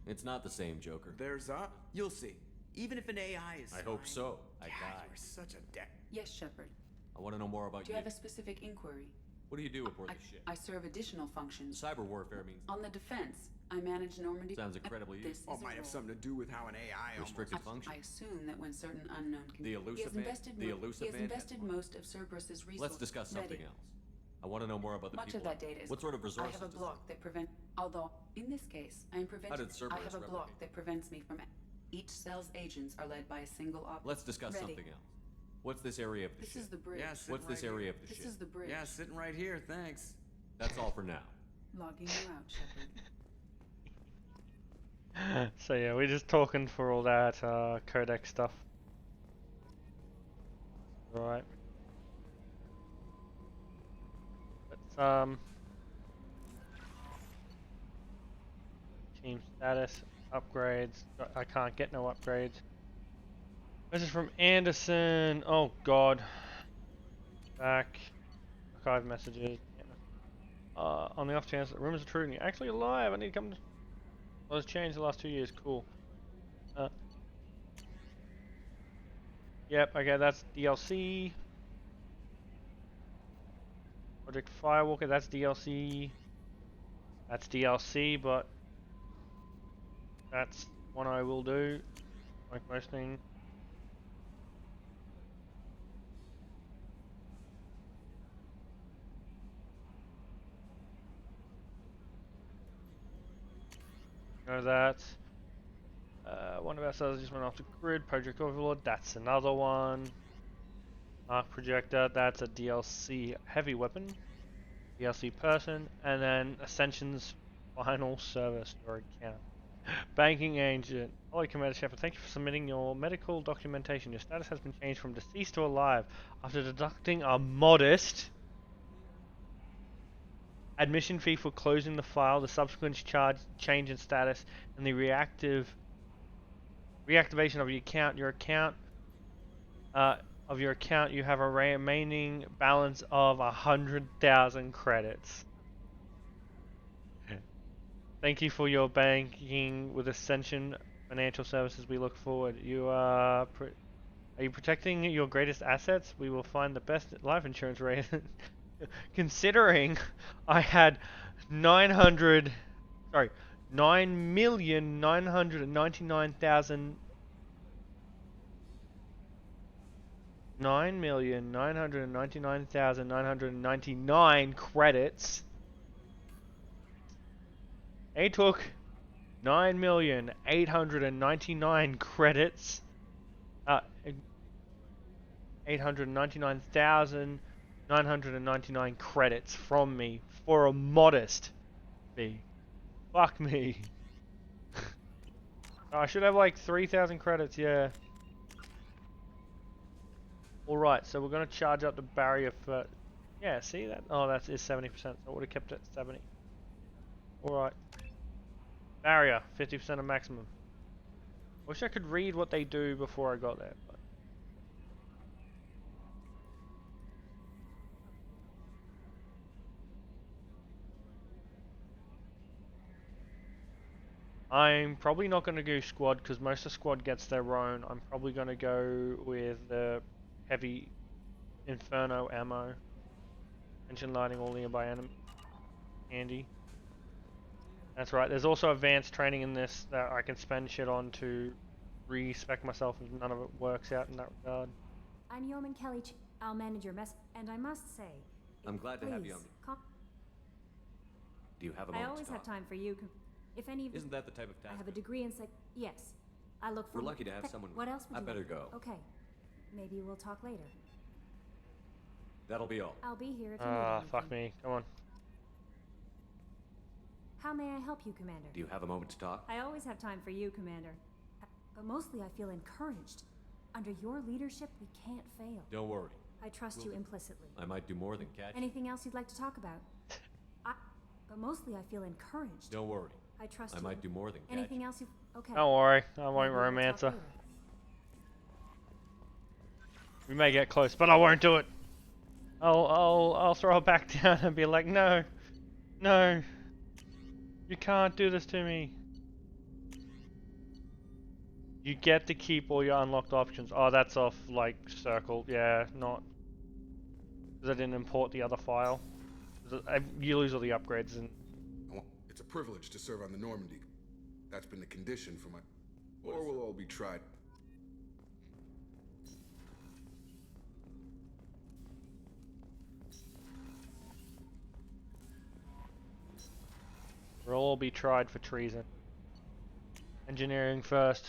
It's not the same, Joker. There's up. You'll see. Even if an AI is I hope so. I God, die. you're such a dick. Yes, Shepard. I want to know more about Do you. you have a specific inquiry? What do you do aboard the ship? I serve additional functions. Cyber warfare means On the defense, I manage Normandy. Sounds incredibly This useful. is a Might have role. something to do with how an AI Restricted I function. assume that when certain unknown The elusive man- the elusive he has man invested has most of Cerberus's resources. Let's discuss something Ready. else. I want to know more about the Much people. of that data is. What sort of resources? I have a does- block that prevent. Although in this case, I am prevented. did Cerberus I have a block replicate? that prevents me from. Each cell's agents are led by a single op. Let's discuss Ready. something else. What's this area of the This ship? is the bridge. Yeah, sitting What's this right area here. of the This ship? is the bridge. Yeah, sitting right here, thanks. That's all for now. Logging you out, Shepard. So yeah, we're just talking for all that codec stuff. Right. Let's team status upgrades. I can't get no upgrades. This is from Anderson. Oh God. Back. Archive messages. On the off chance that rumors are true and you're actually alive, I need to come to... Well, it's changed the last 2 years, cool. Yep, okay, that's DLC. Project Firewalker, that's DLC. That's DLC, but that's one I will do. Like most things. Know that. One of our cells just went off the grid. Project Overlord, that's another one. Arc Projector, that's a DLC heavy weapon. DLC person. And then Ascension's final service or account. Banking agent. Hello, Commander Shepard. Thank you for submitting your medical documentation. Your status has been changed from deceased to alive after deducting a modest admission fee for closing the file, the subsequent change in status, and the reactivation of your account. Your account, you have a remaining balance of 100,000 credits. Thank you for your banking with Ascension Financial Services. We look forward. Are you protecting your greatest assets? We will find the best life insurance rate. Considering I had 9,999,999 credits. They took 9,899 credits. 899,999 credits from me for a modest fee. Fuck me. I should have like 3,000 credits, yeah. Alright, so we're going to charge up the barrier for... Yeah, see that? Oh, that is 70%, so I would have kept it at 70. Alright. Barrier, 50% of maximum. Wish I could read what they do before I got there, but... I'm probably not going to go squad because most of the squad gets their own. I'm probably going to go with the heavy inferno ammo. Engine lighting all nearby enemy. Handy. That's right. There's also advanced training in this that I can spend shit on to respec myself if none of it works out in that regard. I'm Yeoman Kelly. I'll manage your mess, and I must say, I'm glad to have you on. Do you have a moment? I always have time for you. If any of Isn't that the type of task? I have a degree in Yes. I look for... We're lucky to have someone... What else would I you better like? go. Okay. Maybe we'll talk later. That'll be all. I'll be here if you need anything. Fuck me. Come on. How may I help you, Commander? Do you have a moment to talk? I always have time for you, Commander. But mostly I feel encouraged. Under your leadership, we can't fail. Don't worry. I trust you implicitly. I might do more than catch you. Anything else you'd like to talk about? But mostly I feel encouraged. Don't worry. I trust you. I might do more than catch Anything else you... Okay. Don't worry. I won't romance her. We may get close, but I won't do it. I'll throw her back down and be like, no. No. You can't do this to me. You get to keep all your unlocked options. Oh, that's off, like, circle. Yeah, not... Because I didn't import the other file. You lose all the upgrades and... It's a privilege to serve on the Normandy. That's been the condition for my... Or we'll all be tried. We'll all be tried for treason. Engineering first.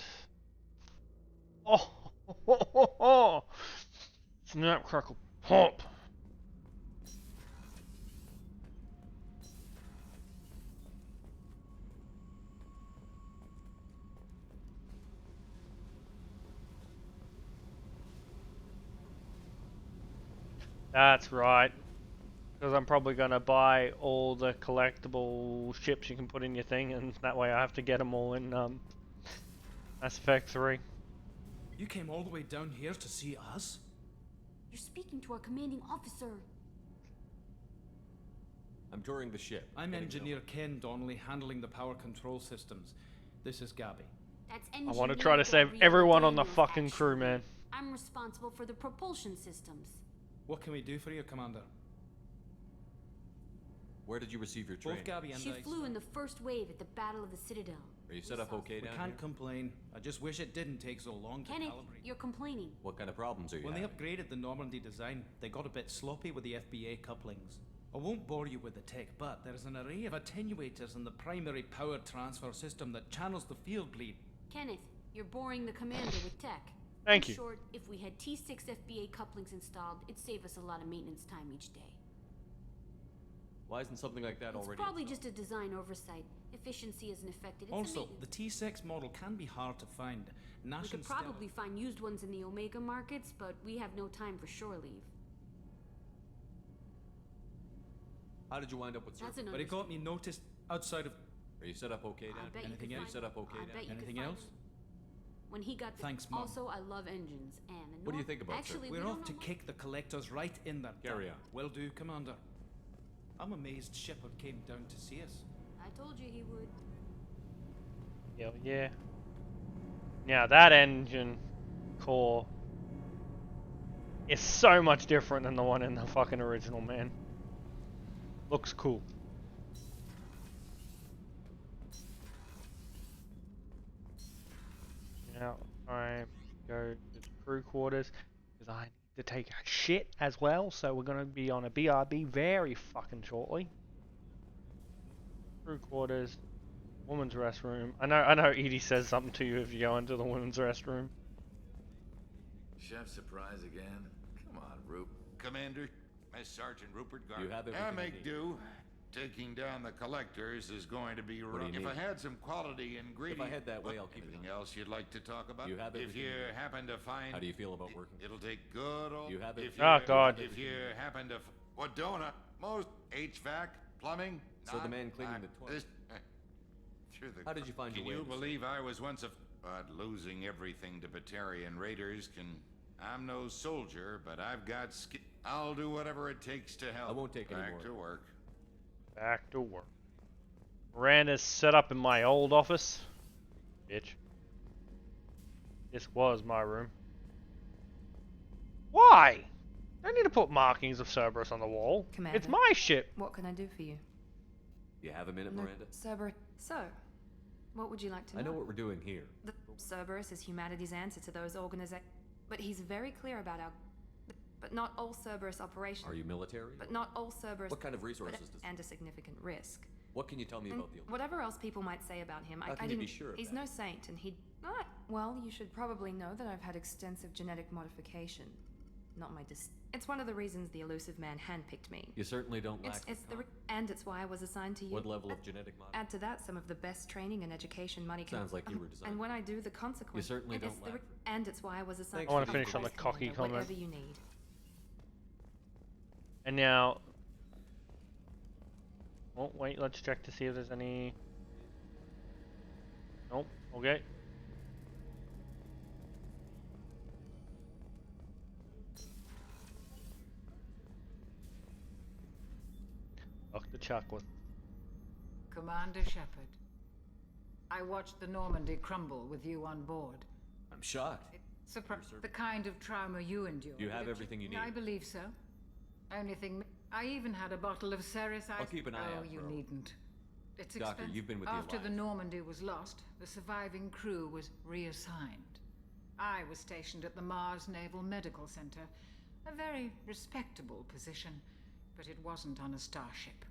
Oh! Snap, crackle, pop! That's right. Because I'm probably going to buy all the collectible ships you can put in your thing, and that way I have to get them all in Mass Effect 3. You came all the way down here to see us? You're speaking to our commanding officer. I'm touring the ship. I'm Engineer Ken Donnelly, handling the power control systems. This is Gabby. That's I want to try to save everyone on the fucking crew, man. I'm responsible for the propulsion systems. What can we do for you, Commander? Where did you receive your Both training? Gabby and She I. flew in the first wave at the Battle of the Citadel. Are you set up okay We down can't here? complain. I just wish it didn't take so long to Kenneth, calibrate. you're complaining. What kind of problems are you When they having? upgraded the Normandy design, they got a bit sloppy with the FBA couplings. I won't bore you with the tech, but there is an array of attenuators in the primary power transfer system that channels the field bleed. Kenneth, you're boring the commander with tech. Thank In you. short, if we had T6 FBA couplings installed, it'd save us a lot of maintenance time each day. Why isn't something like that It's already? probably just a design oversight. Efficiency isn't affected. It's a Also, maintenance. the T6 model can be hard to find. We Nash could and Stella- probably find used ones in the Omega markets, but we have no time for shore leave. How did you wind up with That's Serpent? an But it got me noticed outside of... Are you set up okay I down bet here? you Anything could else? find Set up okay I down bet you could Anything find else? them. When he got the... Thanks, Mom. Also, I love engines, and... What do you think about Actually, We're we off don't to know kick the collectors right in their Carry gut. on. Will do, Commander. I'm amazed Shepard came down to see us. I told you he would. Hell yeah. Now that engine core is so much different than the one in the fucking original, man. Looks cool. Now I go to the crew quarters because I need to take a shit as well. So we're gonna be on a BRB very fucking shortly. Crew quarters, women's restroom. I know. Edie says something to you if you go into the women's restroom. Chef surprise again? Come on, Roop. Commander, Master Sergeant Rupert Garner. You have everything I you make need. do. Taking down the collectors is going to be What do rough. you If I need? had some quality ingredients. If I head that way, I'll keep it Anything else you'd like to talk about? You have If everything you you need. happen to find. How do you feel about working? It'll take good old. You have if everything. you- Oh, God. If you happen to. What donut? Most HVAC, plumbing. So the not- man cleaning the toilet. this- through the. How did you find your Can way you in this? believe I was once a? But losing everything to Batarian raiders can. I'm no soldier, but I've got ski. I'll do whatever it takes to help. I won't take any Back more. to work. Back to work. Miranda's set up in my old office. Bitch. This was my room. Why? Don't need to put markings of Cerberus on the wall. Commander. It's my ship. What can I do for you? You have a minute, Miranda? Cerberus. So, what would you like to know? I know what we're doing here. The Cerberus is humanity's answer to those organizations. But he's very clear about our. But not all Cerberus operations. Are you military? But not all Cerberus. What kind of resources does? And a significant risk. What can you tell me And about the? whatever else people might say about him, How I can you didn't. be sure of He's that? no saint, and he. Ah, well, you should probably know that I've had extensive genetic modification. Not my It's one of the reasons the elusive man handpicked me. You certainly don't lack. It's the and it's why I was assigned to you. What level of genetic mod? Add to that some of the best training and education money can. Sounds like you were designed. And when I do, the consequence. You certainly it's don't lack. and it's why I was assigned. I wanna Of finish on the course, cocky Commander, comment. Whatever you need. And now. Oh, wait, let's check to see if there's any. Nope, okay. Fuck the chocolate. Commander Shepard, I watched the Normandy crumble with you on board. I'm shocked. The kind of trauma you endured. You have everything you need. I believe so. Only thing, I even had a bottle of Ceres I'll keep an eye Oh, out you for- needn't. It's Doctor, expensive. you've been with the After the Alliance. Normandy was lost, the surviving crew was reassigned. I was stationed at the Mars Naval Medical Center, a very respectable position, but it wasn't on a starship.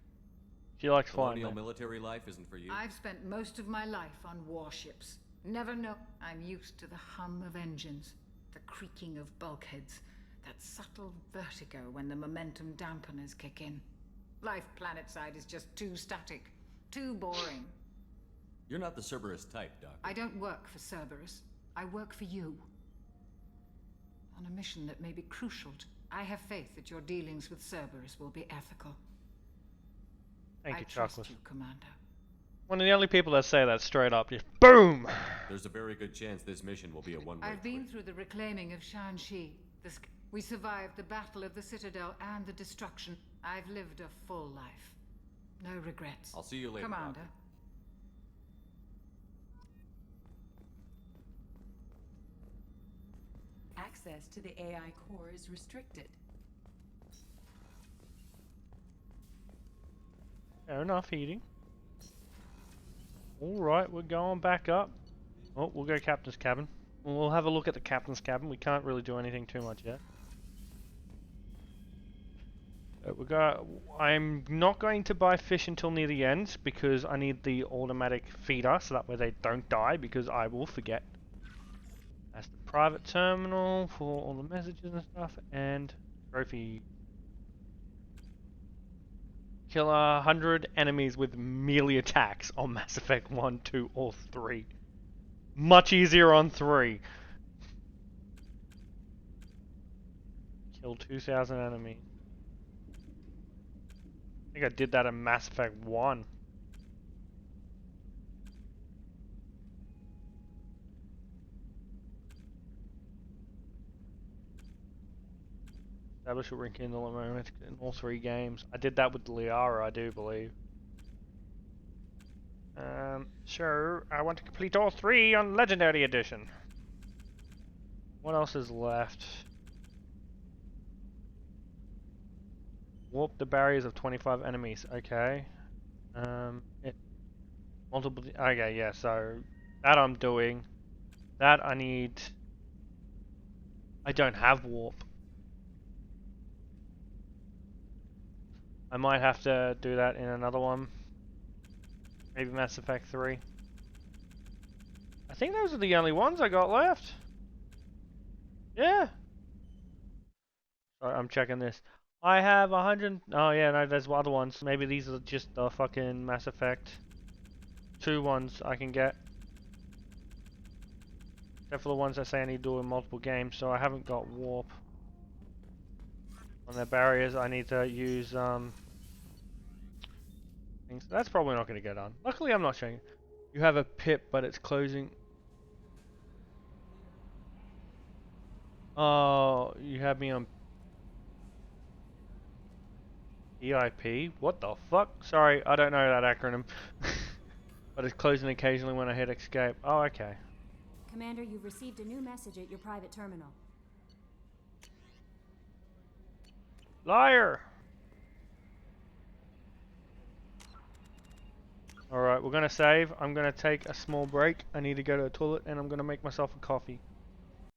She likes flying. Colonial though. military life isn't for you. I've spent most of my life on warships. Never know. I'm used to the hum of engines, the creaking of bulkheads, that subtle vertigo when the momentum dampeners kick in. Life planetside is just too static, too boring. You're not the Cerberus type, Doctor. I don't work for Cerberus. I work for you. On a mission that may be crucial. I have faith that your dealings with Cerberus will be ethical. Thank I you, trust chocolate. you, Commander. One of the only people that say that straight up. Just boom! There's a very good chance this mission will be a one-way. I've been through the reclaiming of Shanxi. We survived the Battle of the Citadel and the destruction. I've lived a full life. No regrets. I'll see you later, Commander. Doctor. Access to the AI core is restricted. Fair enough, heating. Alright, we're going back up. Oh, we'll go captain's cabin. We'll have a look at the captain's cabin. We can't really do anything too much yet. I'm not going to buy fish until near the end because I need the automatic feeder so that way they don't die because I will forget. That's the private terminal for all the messages and stuff, and trophy. Kill 100 enemies with melee attacks on Mass Effect 1, 2, or 3. Much easier on 3. Kill 2,000 enemies. I think I did that in Mass Effect 1. Establish a rekindle moment in all 3 games. I did that with Liara, I do believe. Sure, I want to complete all 3 on Legendary Edition. What else is left? Warp the barriers of 25 enemies. Okay. Multiple. Okay, yeah. So that I'm doing. That I need. I don't have warp. I might have to do that in another one. Maybe Mass Effect 3. I think those are the only ones I got left. Yeah. Sorry, I'm checking this. I have 100. Oh yeah, no, there's other ones. Maybe these are just the fucking Mass Effect 2 ones I can get. Except for the ones that say I need to do in multiple games, so I haven't got warp. On their barriers, I need to use things. That's probably not going to get done. Luckily, I'm not showing. You have a pip, but it's closing. Oh, you have me on EIP? What the fuck? Sorry, I don't know that acronym. But it's closing occasionally when I hit escape. Oh, okay. Commander, you've received a new message at your private terminal. Liar! Alright, we're gonna save. I'm gonna take a small break. I need to go to the toilet and I'm gonna make myself a coffee.